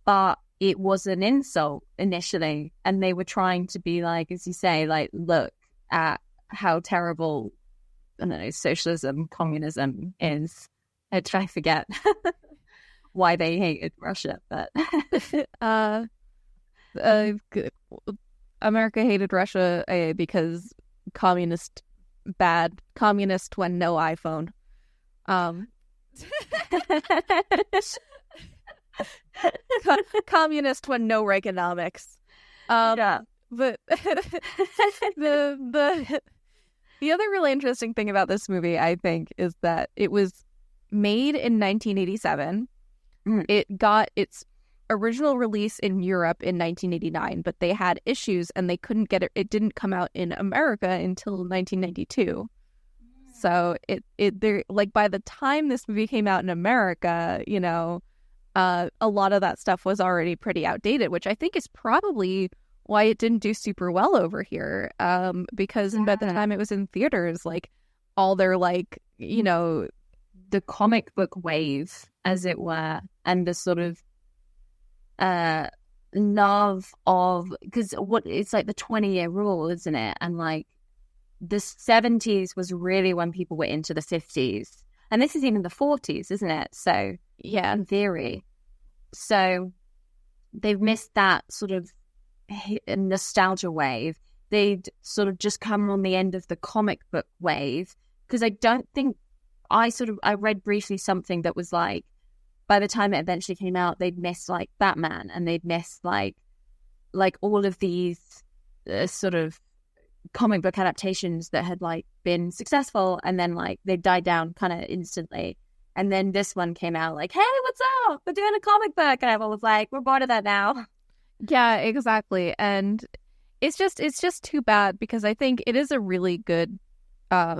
But it was an insult initially, and they were trying to be like, as you say, like, look at how terrible, I don't know, socialism, communism is. I forget why they hated Russia, but America hated Russia because communist when no iPhone. Communist when no Reaganomics. But the other really interesting thing about this movie, I think, is that it was made in 1987. It got its original release in Europe in 1989, but they had issues and they couldn't get it. It didn't come out in America until 1992. So there, like, by the time this movie came out in America, you know, a lot of that stuff was already pretty outdated, which I think is probably why it didn't do super well over here. Because by the time it was in theaters, like, all their, like, you know, the comic book wave, as it were, and the sort of love of, because what it's like the 20-year rule, isn't it? And like the 70s was really when people were into the 50s, and this is even the 40s, isn't it? So yeah, in theory. So they've missed that sort of nostalgia wave. They'd sort of just come on the end of the comic book wave, because I don't think I read briefly something that was like, by the time it eventually came out, they'd missed like Batman, and they'd missed like all of these sort of comic book adaptations that had like been successful, and then like they died down kind of instantly. And then this one came out like, hey, what's up? We're doing a comic book. And everyone was like, we're bored of that now. Yeah, exactly. And it's just too bad, because I think it is a really good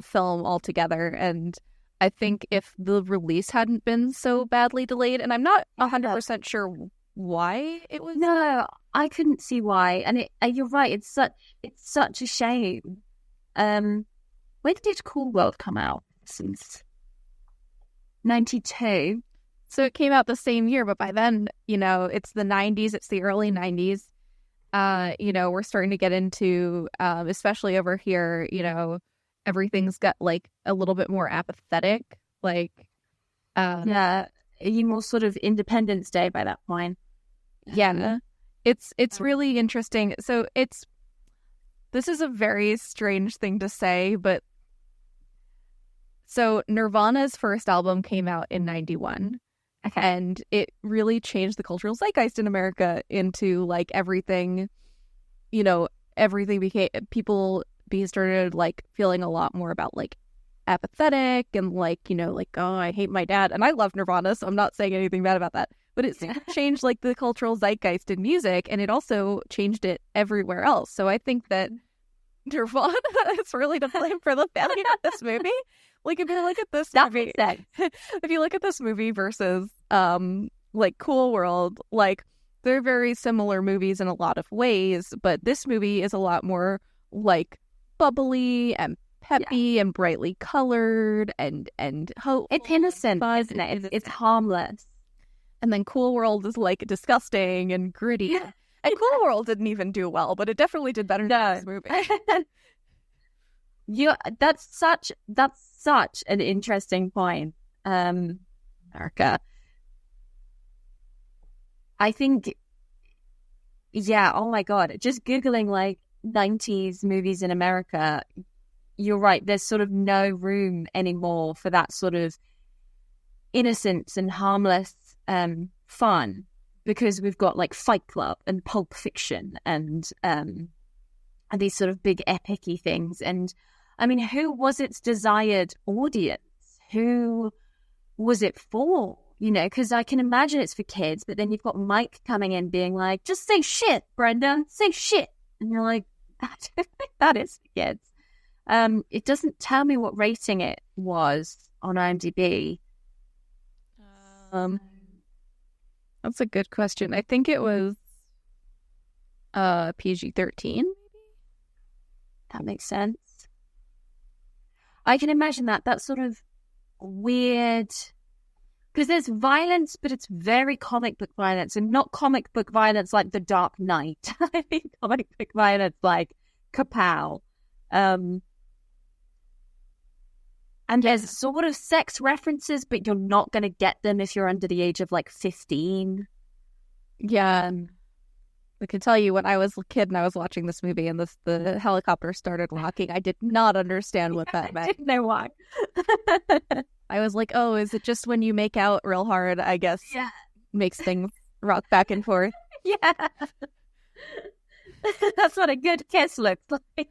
film altogether. And I think if the release hadn't been so badly delayed, and I'm not 100% sure why it was. No, I couldn't see why. And you're right. It's such a shame. When did Cool World come out? Since 92. So it came out the same year, but by then, you know, it's the 90s. It's the early 90s. You know, we're starting to get into, especially over here, you know, everything's got like a little bit more apathetic, like you more sort of Independence Day by that point. It's really interesting. So this is a very strange thing to say, but so Nirvana's first album came out in 91. Okay. And it really changed the cultural zeitgeist in America into like everything, you know, everything became, people started like feeling a lot more about like apathetic and like, you know, like, oh, I hate my dad. And I love Nirvana, so I'm not saying anything bad about that. But it changed like the cultural zeitgeist in music, and it also changed it everywhere else. So I think that Nirvana is really to blame for the failure of this movie. Like, if you look at this movie, if you look at this movie versus like Cool World, like they're very similar movies in a lot of ways, but this movie is a lot more like bubbly and peppy and brightly colored and hopeful. It's innocent, fun. isn't it? It's harmless. And then Cool World is like disgusting and gritty. Yeah. And Cool World didn't even do well, but it definitely did better than this movie. That's such an interesting point, Erica. I think, oh my God, just Googling like 90s movies in America, you're right, there's sort of no room anymore for that sort of innocence and harmless fun, because we've got like Fight Club and Pulp Fiction and these sort of big epic-y things. And I mean, who was its desired audience? Who was it for? You know, because I can imagine it's for kids, but then you've got Mike coming in being like, just say shit, Brenda, say shit. And you're like, that is for kids. It doesn't tell me what rating it was on IMDb. That's a good question. I think it was PG-13. That makes sense. I can imagine that's sort of weird, because there's violence, but it's very comic book violence, and not comic book violence like The Dark Knight. I mean, comic book violence like Kapow. And there's sort of sex references, but you're not going to get them if you're under the age of like 15. Yeah. I can tell you, when I was a kid and I was watching this movie and the helicopter started rocking, I did not understand what that meant. I didn't know why. I was like, oh, is it just when you make out real hard, I guess, makes things rock back and forth? Yeah. That's what a good kiss looks like.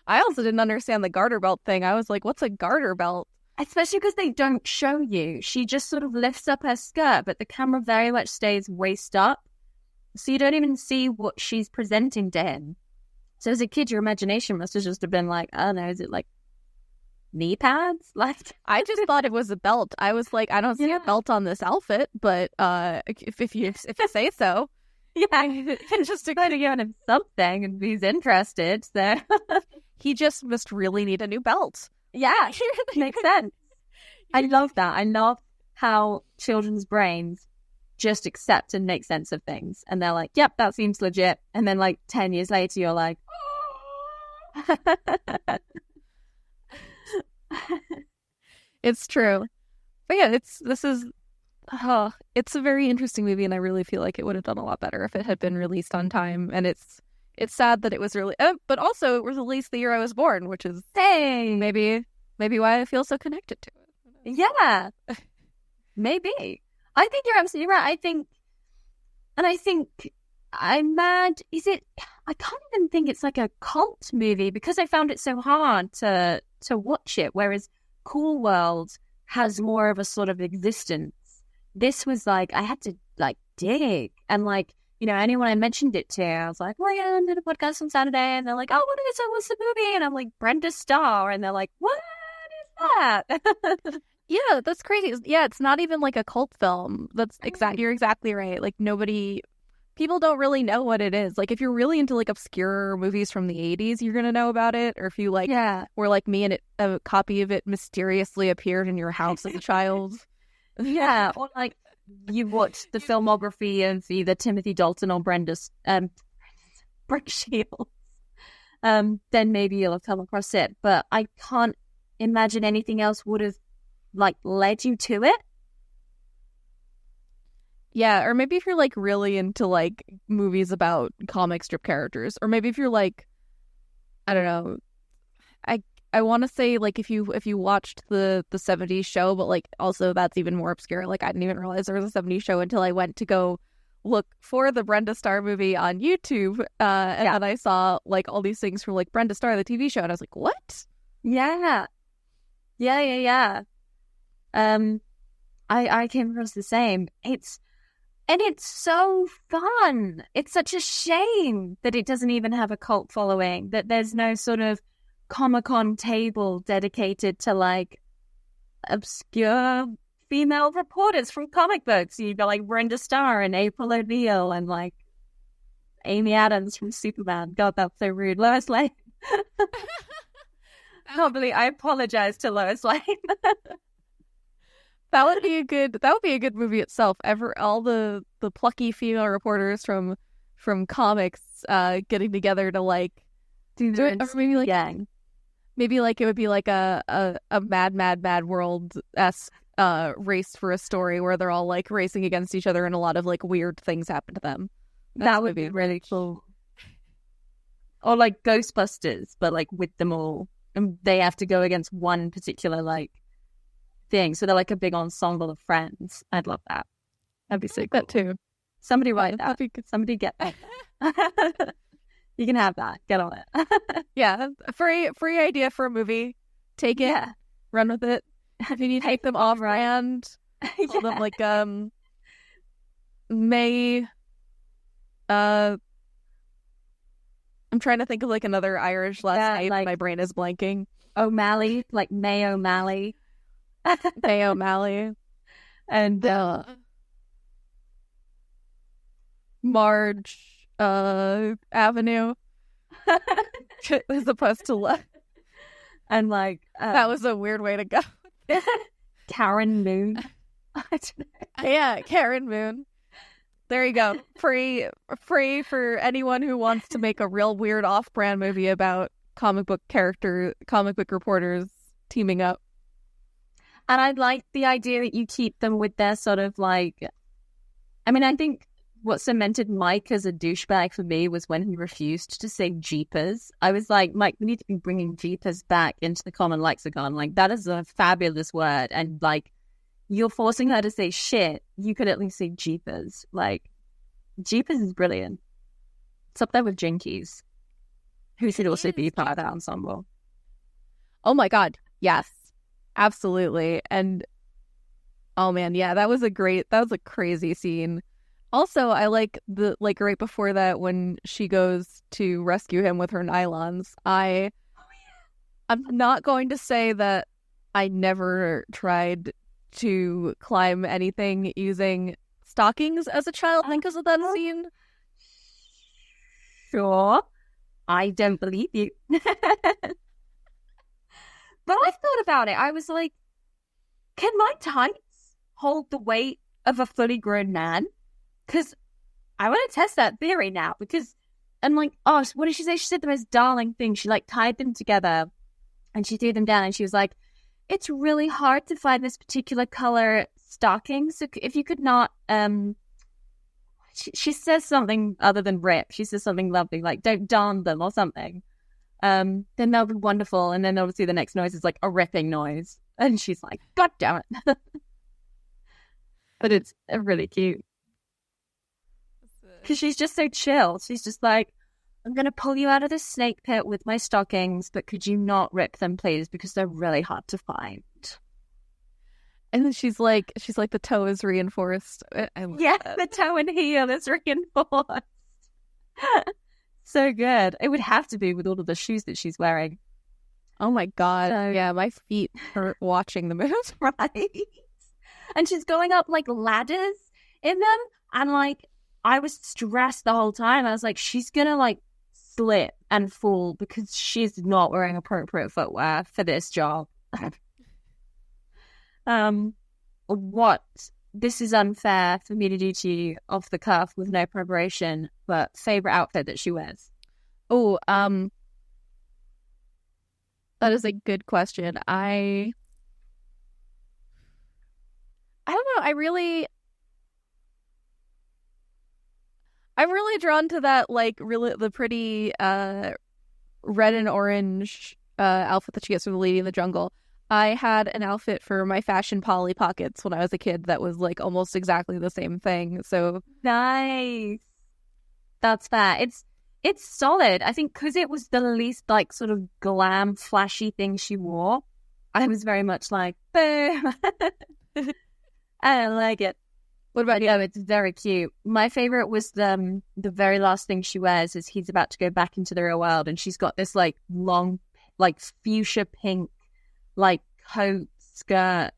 I also didn't understand the garter belt thing. I was like, what's a garter belt? Especially because they don't show you. She just sort of lifts up her skirt, but the camera very much stays waist up. So you don't even see what she's presenting to him. So as a kid, your imagination must have just have been like, I don't know, is it like knee pads? Like, I just thought it was a belt. I was like, I don't see a belt on this outfit, but if you say so. Yeah, just to kind of give him something and he's interested. So he just must really need a new belt. Yeah, makes sense. I love that. I love how children's brains just accept and make sense of things. And they're like, yep, that seems legit. And then like 10 years later, you're like, It's true. But yeah, it's a very interesting movie, and I really feel like it would have done a lot better if it had been released on time. And it's sad that it was really, but also it was released the year I was born, which is maybe why I feel so connected to it. Yeah, maybe. I think you're absolutely right. I'm mad. I can't even think it's like a cult movie because I found it so hard to watch it. Whereas Cool World has more of a sort of existence. This was like, I had to like dig, and like, you know, anyone I mentioned it to, I was like, well, yeah, I did a podcast on Saturday, and they're like, oh, what is it? What's the movie? And I'm like, Brenda Starr, and they're like, what is that? Yeah, that's crazy. Yeah, it's not even like a cult film. You're exactly right. Like people don't really know what it is. Like if you're really into like obscure movies from the 80s, you're gonna know about it. Or if you like were like me and a copy of it mysteriously appeared in your house as a child. Yeah, or like you watched the filmography of either Timothy Dalton or Brooke Shields, then maybe you'll have come across it. But I can't imagine anything else would have like led you to it. Yeah, or maybe if you're like really into like movies about comic strip characters, or maybe if you're like, I don't know, I want to say like if you watched the 70s show, but like also that's even more obscure. Like I didn't even realize there was a 70s show until I went to go look for the Brenda Starr movie on YouTube, and then I saw like all these things from like Brenda Starr, the TV show, and I was like, what? Yeah. I came across the same. It's so fun. It's such a shame that it doesn't even have a cult following, that there's no sort of Comic-Con table dedicated to like obscure female reporters from comic books. You've got like Brenda Starr and April O'Neil and like Amy Adams from Superman. God, that's so rude. Lois Lane. Probably, I apologize to Lois Lane. That would be a good movie itself. All the plucky female reporters from comics getting together to like do it, or maybe like gang. Maybe like it would be like a mad world race for a story where they're all like racing against each other and a lot of like weird things happen to them. That would be really cool. Or like Ghostbusters, but like with them all, and they have to go against one particular like thing. So they're like a big ensemble of friends. I'd love that. That'd be so cool. That too. Somebody write that. Somebody get that. You can have that. Get on it. Yeah, free idea for a movie. Take it. Yeah. Run with it. If you need to take them off brand, call them like May. I'm trying to think of like another Irish last name. Like, my brain is blanking. O'Malley, like May O'Malley. May O'Malley. And Marge Avenue. As opposed to left. And like that was a weird way to go. Karen Moon. Yeah, Karen Moon. There you go. Free for anyone who wants to make a real weird off-brand movie about comic book reporters teaming up. And I like the idea that you keep them with their sort of like, I mean, I think what cemented Mike as a douchebag for me was when he refused to say Jeepers. I was like, Mike, we need to be bringing Jeepers back into the common lexicon. Like, that is a fabulous word. And like, you're forcing her to say shit. You could at least say Jeepers. Like, Jeepers is brilliant. It's up there with Jinkies, who should also be part of that ensemble. Oh my God. Yes, absolutely. And oh man, yeah, that was a crazy scene. Also, I like right before that when she goes to rescue him with her nylons. I'm not going to say that I never tried to climb anything using stockings as a child because of that scene. Sure. I don't believe you. But I thought about it. I was like, can my tights hold the weight of a fully grown man? Because I want to test that theory now. Because I'm like, oh, what did she say? She said the most darling thing. She like tied them together and she threw them down and she was like, it's really hard to find this particular color stocking. So if you could not, she says something other than rip. She says something lovely, like don't darn them or something. Then that'll be wonderful. And then obviously the next noise is like a ripping noise. And she's like, God damn it. But it's really cute. Because she's just so chill. She's just like, I'm going to pull you out of the snake pit with my stockings, but could you not rip them, please? Because they're really hard to find. And then she's like, the toe is reinforced. Yeah, the toe and heel is reinforced. So good. It would have to be with all of the shoes that she's wearing. Oh my God. So, yeah, my feet hurt watching the movie. Right. And she's going up like ladders in them. And like, I was stressed the whole time. I was like, she's going to like slip and fall because she's not wearing appropriate footwear for this job. This is unfair for me to do to you off the cuff with no preparation, but favorite outfit that she wears? Oh, that is a good question. I don't know. I'm really drawn to that, like, really the pretty red and orange outfit that she gets from the Lady in the Jungle. I had an outfit for my fashion Polly Pockets when I was a kid that was like almost exactly the same thing. So nice. That's fair. It's solid. I think because it was the least like sort of glam, flashy thing she wore. I was very much like, boom. I like it. What about you? Oh, it's very cute. My favorite was the very last thing she wears is he's about to go back into the real world, and she's got this like long, like fuchsia pink, like coat skirt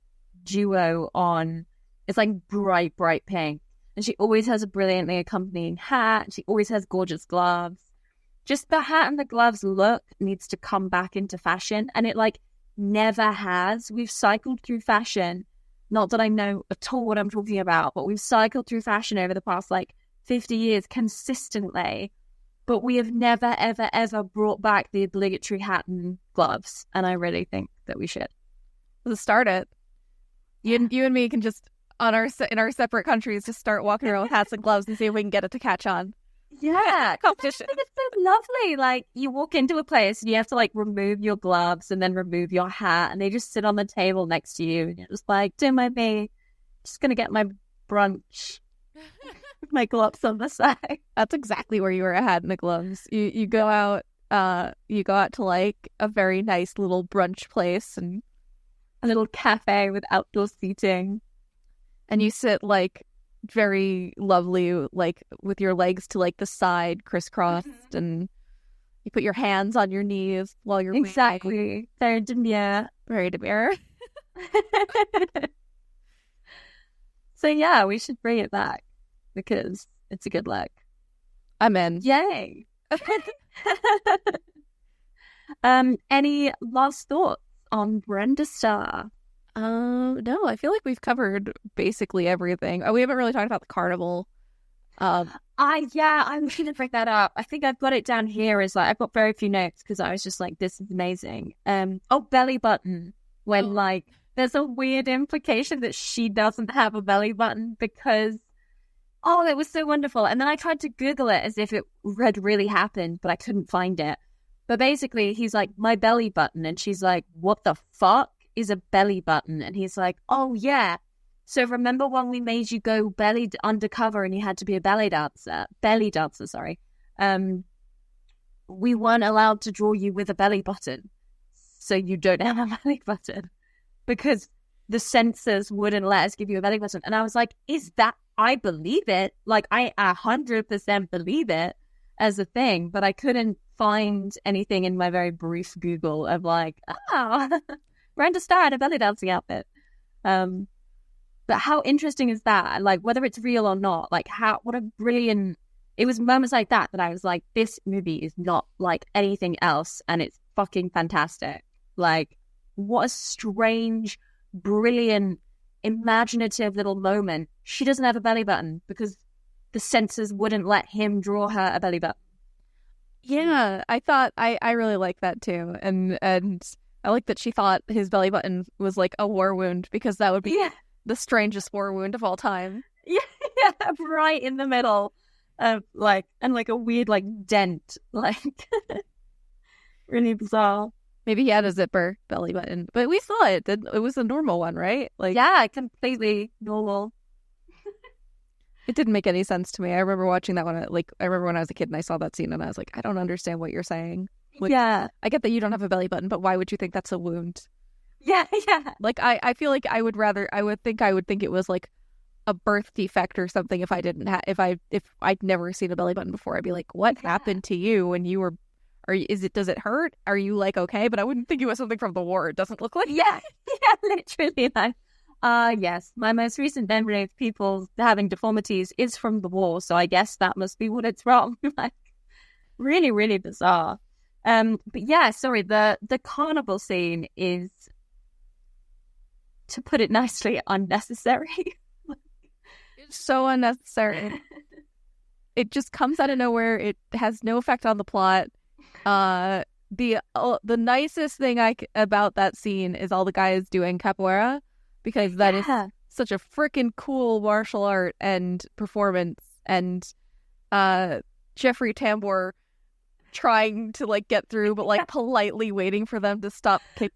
duo on. It's like bright pink, and she always has a brilliantly accompanying hat. She always has gorgeous gloves. just the hat and the gloves look needs to come back into fashion, and it like never has. We've cycled through fashion. Not that I know at all what I'm talking about, but we've cycled through fashion over the past like 50 years consistently. But we have never, ever, ever brought back the obligatory hat and gloves. And I really think that we should. Let's start it. You and me can just, in our separate countries, just start walking around with hats and gloves and see if we can get it to catch on. Yeah. Competition. I think it's so lovely. Like, you walk into a place and you have to like remove your gloves and then remove your hat, and they just sit on the table next to you. And you're just like, don't mind me. Just going to get my brunch. My gloves on the side. That's exactly where you wear a hat and the gloves. You go out to like a very nice little brunch place and a little cafe with outdoor seating, and you sit like very lovely, like with your legs to like the side crisscrossed, and you put your hands on your knees while you're exactly very demure. So yeah, we should bring it back because it's a good look. I'm in. Yay. Any last thoughts on Brenda Starr? No, I feel like we've covered basically everything. We haven't really talked about the carnival. I was gonna bring that up. I think I've got it down here as like I've got very few notes because I was just like, this is amazing. Belly button. When like there's a weird implication that she doesn't have a belly button because it was so wonderful. And then I tried to Google it as if it had really happened, but I couldn't find it. But basically, he's like, my belly button. And she's like, what the fuck is a belly button? And he's like, oh, yeah. So remember when we made you go belly undercover and you had to be a belly dancer, sorry. We weren't allowed to draw you with a belly button. So you don't have a belly button because the censors wouldn't let us give you a belly button. And I was like, I believe it. Like, I 100% believe it as a thing, but I couldn't find anything in my very brief Google of like, Brenda Starr had a belly dancing outfit. But how interesting is that? Like, whether it's real or not, like what a brilliant, it was moments like that I was like, this movie is not like anything else. And it's fucking fantastic. Like, what a strange, brilliant, imaginative little moment. She doesn't have a belly button because the censors wouldn't let him draw her a belly button. Yeah, I thought I really like that too, and I like that she thought his belly button was like a war wound because that would be the strangest war wound of all time. Yeah, right in the middle of like a weird like dent, like really bizarre. Maybe he had a zipper belly button, but we saw it. It was a normal one, right? Like, yeah, completely normal. It didn't make any sense to me. I remember watching that one. I remember when I was a kid and I saw that scene and I was like, I don't understand what you're saying. Like, yeah, I get that you don't have a belly button, but why would you think that's a wound? Yeah. Like, I feel like I would think it was like a birth defect or something if I didn't have if I'd never seen a belly button before. I'd be like, what happened to you when you were? Does it hurt? Are you like okay? But I wouldn't think it was something from the war. It doesn't look like. Yeah, literally. Like, yes, my most recent memory of people having deformities is from the war, so I guess that must be what it's from. Like, really, really bizarre. But yeah, sorry. The carnival scene is, to put it nicely, unnecessary. It's so unnecessary. It just comes out of nowhere. It has no effect on the plot. The nicest thing about that scene is all the guys doing capoeira, because that is such a freaking cool martial art and performance, and Jeffrey Tambor trying to like get through, but like politely waiting for them to stop. He's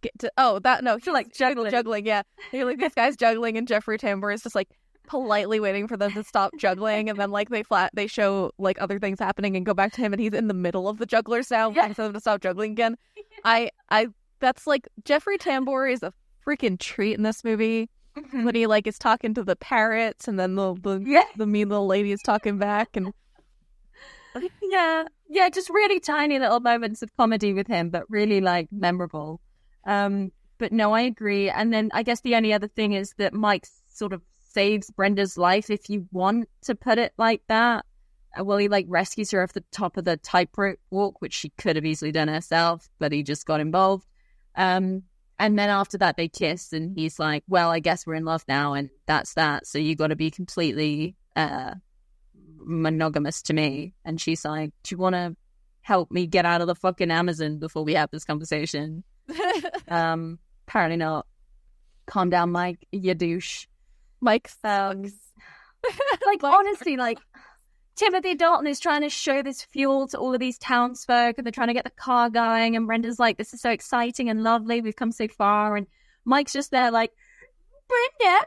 like juggling. Yeah, like this guy's juggling, and Jeffrey Tambor is just like politely waiting for them to stop juggling, and then like they show like other things happening and go back to him, and he's in the middle of the jugglers now, waiting for them to stop juggling again. I that's like, Jeffrey Tambor is a freaking treat in this movie. When he like is talking to the parrots, and then the mean little lady is talking back, and yeah, just really tiny little moments of comedy with him, but really like memorable. But no, I agree. And then I guess the only other thing is that Mike sort of saves Brenda's life, if you want to put it like that. well, he like rescues her off the top of the tightrope walk, which she could have easily done herself, but he just got involved. And then after that, they kiss, and he's like, well, I guess we're in love now, and that's that. So you got to be completely monogamous to me. And she's like, do you want to help me get out of the fucking Amazon before we have this conversation? Apparently not. Calm down, Mike, you douche. Mike sucks. Like, honestly, like, Timothy Dalton is trying to show this fuel to all of these townsfolk, and they're trying to get the car going, and Brenda's like, this is so exciting and lovely, we've come so far, and Mike's just there like, Brenda,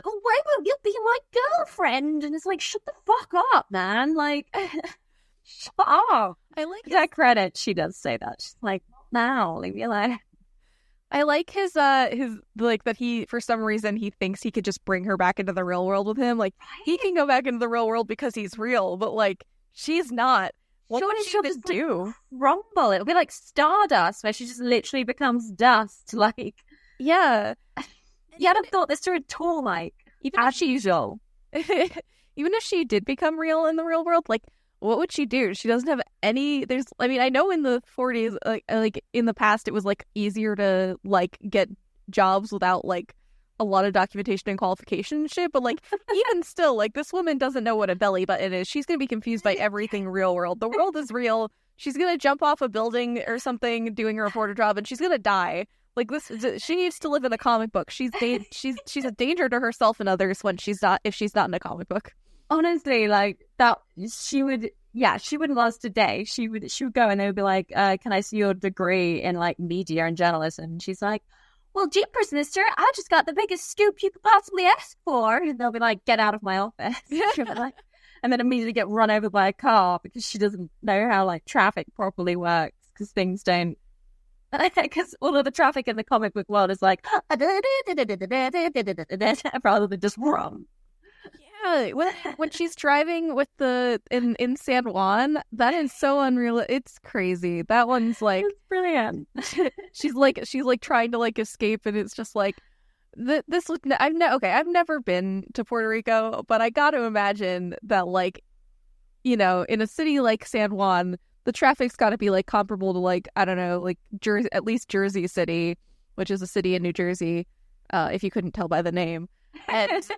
why won't you be my girlfriend? And it's like, shut the fuck up, man. Like, shut up. I like his... that credit, she does say that. She's like, now, leave me alone. I like his like that he, for some reason, he thinks he could just bring her back into the real world with him. Like, he can go back into the real world because he's real, but like, she's not. What would she just do? Rumble. It'll be like Stardust, where she just literally becomes dust. Like, yeah. You hadn't thought this through at all, like, as usual. Even if she did become real in the real world, like, what would she do? She doesn't have any. I mean, I know in the 40s, like in the past, it was like easier to like get jobs without like a lot of documentation and qualification and shit. But like, even still, like, this woman doesn't know what a belly button is. She's gonna be confused by everything real world. The world is real. She's gonna jump off a building or something doing a reporter job, and she's gonna die. Like, this, she needs to live in a comic book. She's a danger to herself and others when she's not in a comic book. Honestly, like, that, she wouldn't last a day. She would go and they would be like, can I see your degree in like media and journalism? And she's like, well, jeepers, mister, I just got the biggest scoop you could possibly ask for. And they'll be like, get out of my office. And then immediately get run over by a car because she doesn't know how like traffic properly works, because things don't. Because all of the traffic in the comic book world is like rather than just run. Yeah, when she's driving with in San Juan, that is so unreal. It's crazy. That one's like, it's brilliant. she's like trying to like escape, and it's just like this. I've never been to Puerto Rico, but I got to imagine that, like, you know, in a city like San Juan, the traffic's got to be like comparable to, like, I don't know, like at least Jersey City, which is a city in New Jersey, if you couldn't tell by the name. And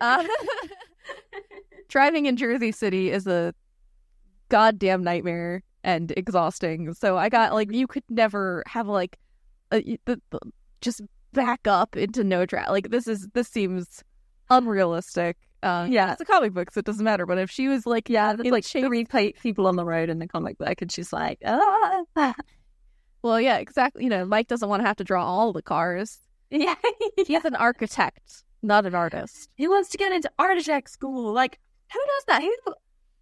driving in Jersey City is a goddamn nightmare and exhausting. So I got, like, you could never have like just back up into no traffic. Like, this seems unrealistic. Yeah, it's a comic book, so it doesn't matter. But if she was like, there's like 3 people on the road in the comic book, and she's like, well, yeah, exactly. You know, Mike doesn't want to have to draw all the cars. Yeah, he's an architect, not an artist. He wants to get into architect school. Like, who does that?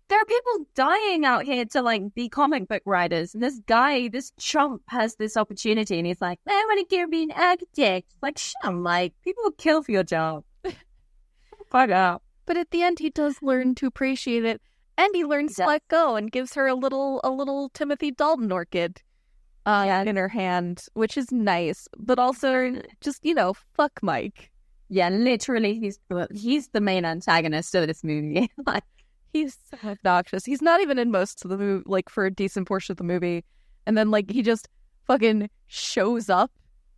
There are people dying out here to like be comic book writers, and this chump has this opportunity, and he's like, I want to be an architect. Like, shut up, Mike. People will kill for your job. Fuck up. But at the end, he does learn to appreciate it, and he learns to let go and gives her a little Timothy Dalton orchid in her hand, which is nice. But also, just, you know, fuck Mike. Yeah, literally, he's the main antagonist of this movie. Like, he's so obnoxious. He's not even in most of the movie, like, for a decent portion of the movie, and then like he just fucking shows up.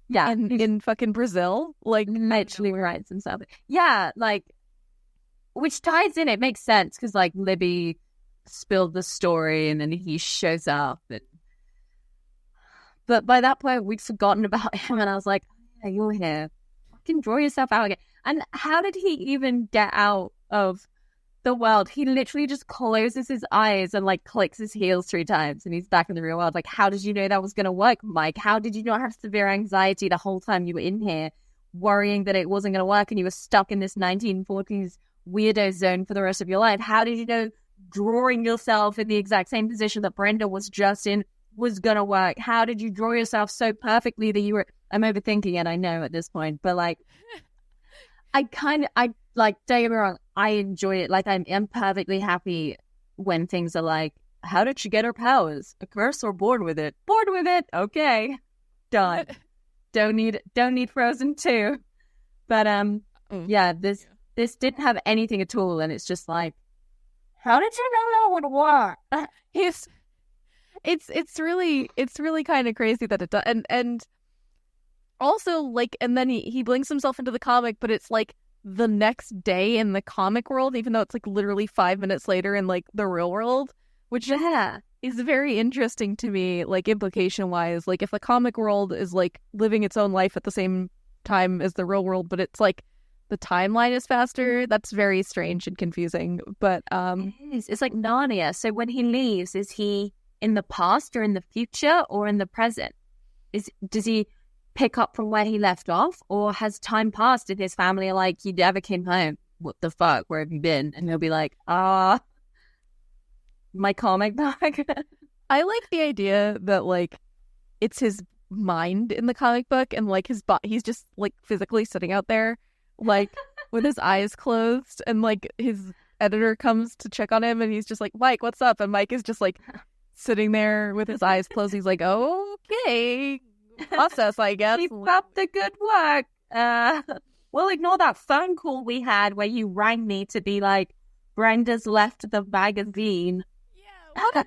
Yeah, in fucking Brazil, like, literally writes himself. Yeah, like. Which ties in, it makes sense, because, like, Libby spilled the story, and then he shows up. But by that point, we'd forgotten about him, and I was like, yeah, you're here. Fucking draw yourself out again. And how did he even get out of the world? He literally just closes his eyes and, like, clicks his heels 3 times, and he's back in the real world. Like, how did you know that was going to work, Mike? How did you not have severe anxiety the whole time you were in here, worrying that it wasn't going to work, and you were stuck in this 1940s weirdo zone for the rest of your life? How did you know drawing yourself in the exact same position that Brenda was just in was gonna work? How did you draw yourself so perfectly that you were... I'm overthinking it, I know, at this point, but like, I like, don't get me wrong, I enjoy it. Like, I'm perfectly happy when things are like, how did she get her powers? A curse or born with it? Born with it. Okay, done. don't need Frozen 2. But yeah, this didn't have anything at all, and it's just like, how did you know that would work? It's really kind of crazy that it does, and also like, and then he blinks himself into the comic, but it's like the next day in the comic world, even though it's like literally 5 minutes later in like the real world, which is very interesting to me, like implication wise. Like if the comic world is like living its own life at the same time as the real world, but it's like the timeline is faster, that's very strange and confusing. But it's like Narnia. So when he leaves, is he in the past or in the future or in the present? Does he pick up from where he left off, or has time passed and his family are like, you never came home, what the fuck, where have you been? And he'll be like, my comic bag. I like the idea that like it's his mind in the comic book, and like he's just like physically sitting out there like with his eyes closed, and like his editor comes to check on him and he's just like, Mike, what's up? And Mike is just like sitting there with his eyes closed. He's like, okay, process, I guess. Keep up the good work. Well, ignore that phone call we had where you rang me to be like, Brenda's left the magazine. Yeah, that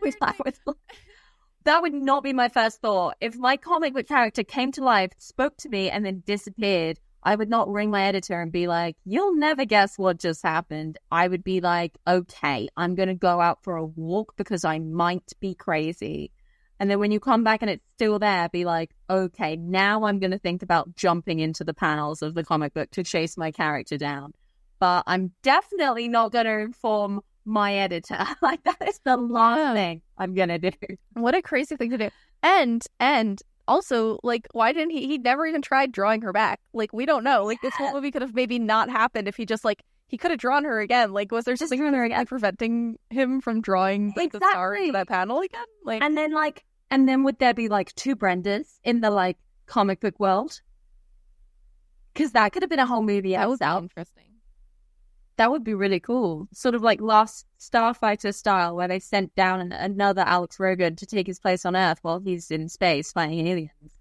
would not be my first thought. If my comic book character came to life, spoke to me, and then disappeared, I would not ring my editor and be like, you'll never guess what just happened. I would be like, okay, I'm going to go out for a walk because I might be crazy. And then when you come back and it's still there, be like, okay, now I'm going to think about jumping into the panels of the comic book to chase my character down. But I'm definitely not going to inform my editor. Like, that is the last thing I'm going to do. What a crazy thing to do. And also, like, why didn't he never even tried drawing her back? Like, we don't know. Like, this whole movie could have maybe not happened if he just, like, he could have drawn her again. Like, was there something like, preventing him from drawing like, the star into that panel again? Like, and then would there be, like, 2 Brendas in the, like, comic book world? Because that could have been a whole movie. That was interesting. That would be really cool. Sort of like Last Starfighter style, where they sent down another Alex Rogan to take his place on Earth while he's in space fighting aliens.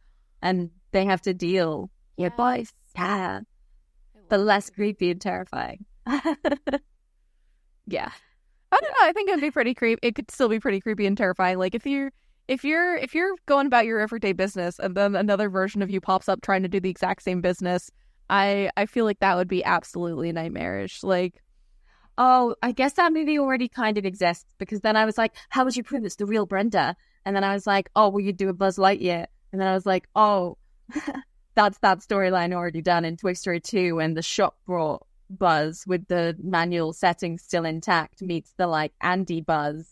And they have to deal with boys. Yeah. But less creepy and terrifying. Yeah. I don't know. I think it'd be pretty creepy. It could still be pretty creepy and terrifying. Like if you're going about your everyday business and then another version of you pops up trying to do the exact same business, I feel like that would be absolutely nightmarish. Like, oh, I guess that movie already kind of exists, because then I was like, how would you prove it's the real Brenda? And then I was like, oh, well, you do a Buzz Lightyear. And then I was like, oh, that's that storyline already done in Toy Story 2 when the shop brought Buzz with the manual setting still intact meets the like Andy Buzz,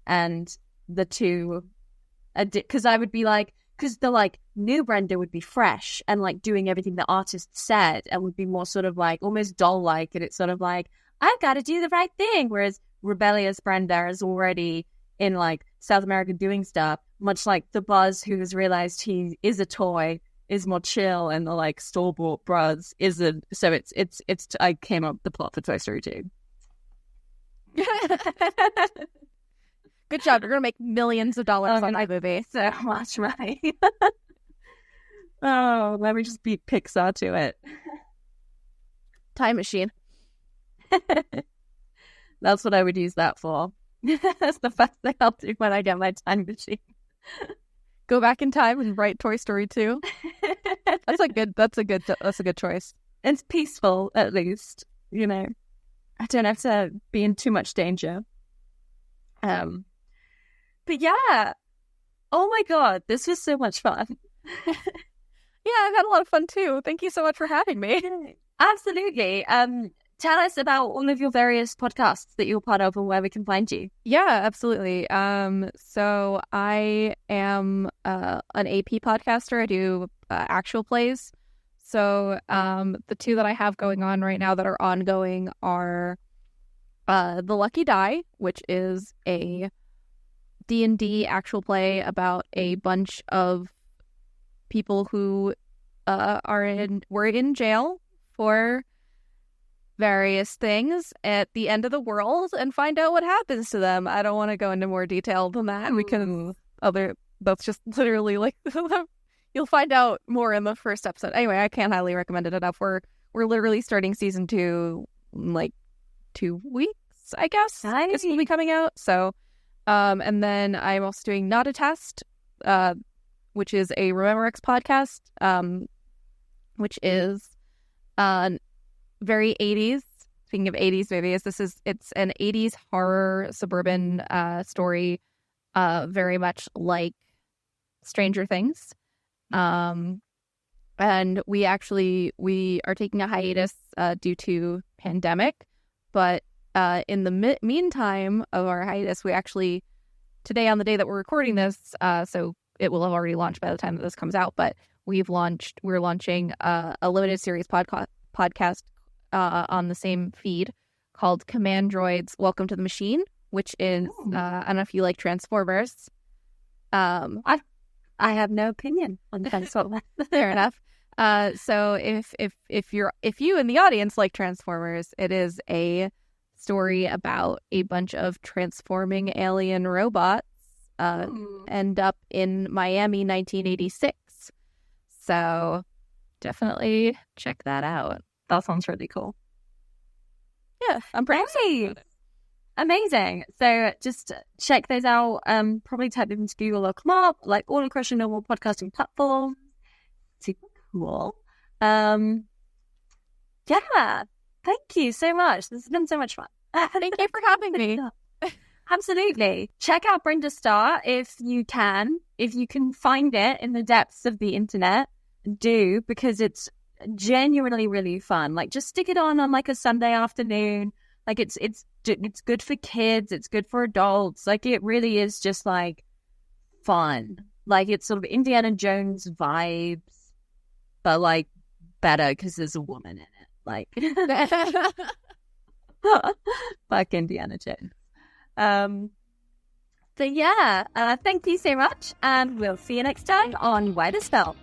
and the two, because I would be like, because the like new Brenda would be fresh and like doing everything the artist said, and would be more sort of like almost doll-like, and it's sort of like, I've got to do the right thing. Whereas rebellious Brenda is already in like South America doing stuff, much like the Buzz who has realized he is a toy is more chill, and the like store-bought Buzz isn't. So it's I came up with the plot for Toy Story 2. Good job. You're going to make millions of dollars on that movie. So much money. Oh, let me just beat Pixar to it. Time machine. That's what I would use that for. That's the first thing I'll do when I get my time machine. Go back in time and write Toy Story 2. That's a good choice. It's peaceful, at least. You know, I don't have to be in too much danger. But yeah, oh my god, this was so much fun. Yeah, I've had a lot of fun too. Thank you so much for having me. Absolutely. Tell us about all of your various podcasts that you're part of and where we can find you. Yeah, absolutely. So I am an AP podcaster. I do actual plays. So the 2 that I have going on right now that are ongoing are The Lucky Die, which is a D&D actual play about a bunch of people who were in jail for various things at the end of the world, and find out what happens to them. I don't want to go into more detail than that because that's just literally like you'll find out more in the first episode. Anyway, I can't highly recommend it enough. We're literally starting season 2 in like 2 weeks. I guess, Nice. will be coming out. So, and then I'm also doing Not a Test, which is a Remember X podcast, which is very 80s. Speaking of 80s movies, it's an 80s horror suburban story, very much like Stranger Things. And we are taking a hiatus due to pandemic, but in the meantime of our hiatus, we actually, today on the day that we're recording this, so it will have already launched by the time that this comes out, but we're launching a limited series podcast on the same feed called Command Droids Welcome to the Machine, which is I don't know if you like Transformers. I have no opinion on Transformers. Fair enough. So if you in the audience like Transformers, it is a story about a bunch of transforming alien robots end up in Miami 1986. So definitely check that out. That sounds really cool. Yeah, I'm pretty excited about it. Amazing. So just check those out. Probably type them into Google or come up, like all across your normal podcasting platforms. Super cool. Yeah. Thank you so much. This has been so much fun. Thank you for having me. Absolutely. Check out Brenda Starr if you can. If you can find it in the depths of the internet, do, because it's genuinely really fun. Like, just stick it on like a Sunday afternoon. Like, it's good for kids. It's good for adults. Like, it really is just like fun. Like, it's sort of Indiana Jones vibes, but like better because there's a woman in it. Like, fuck Indiana Jones. So yeah, thank you so much, and we'll see you next time on Why This Film.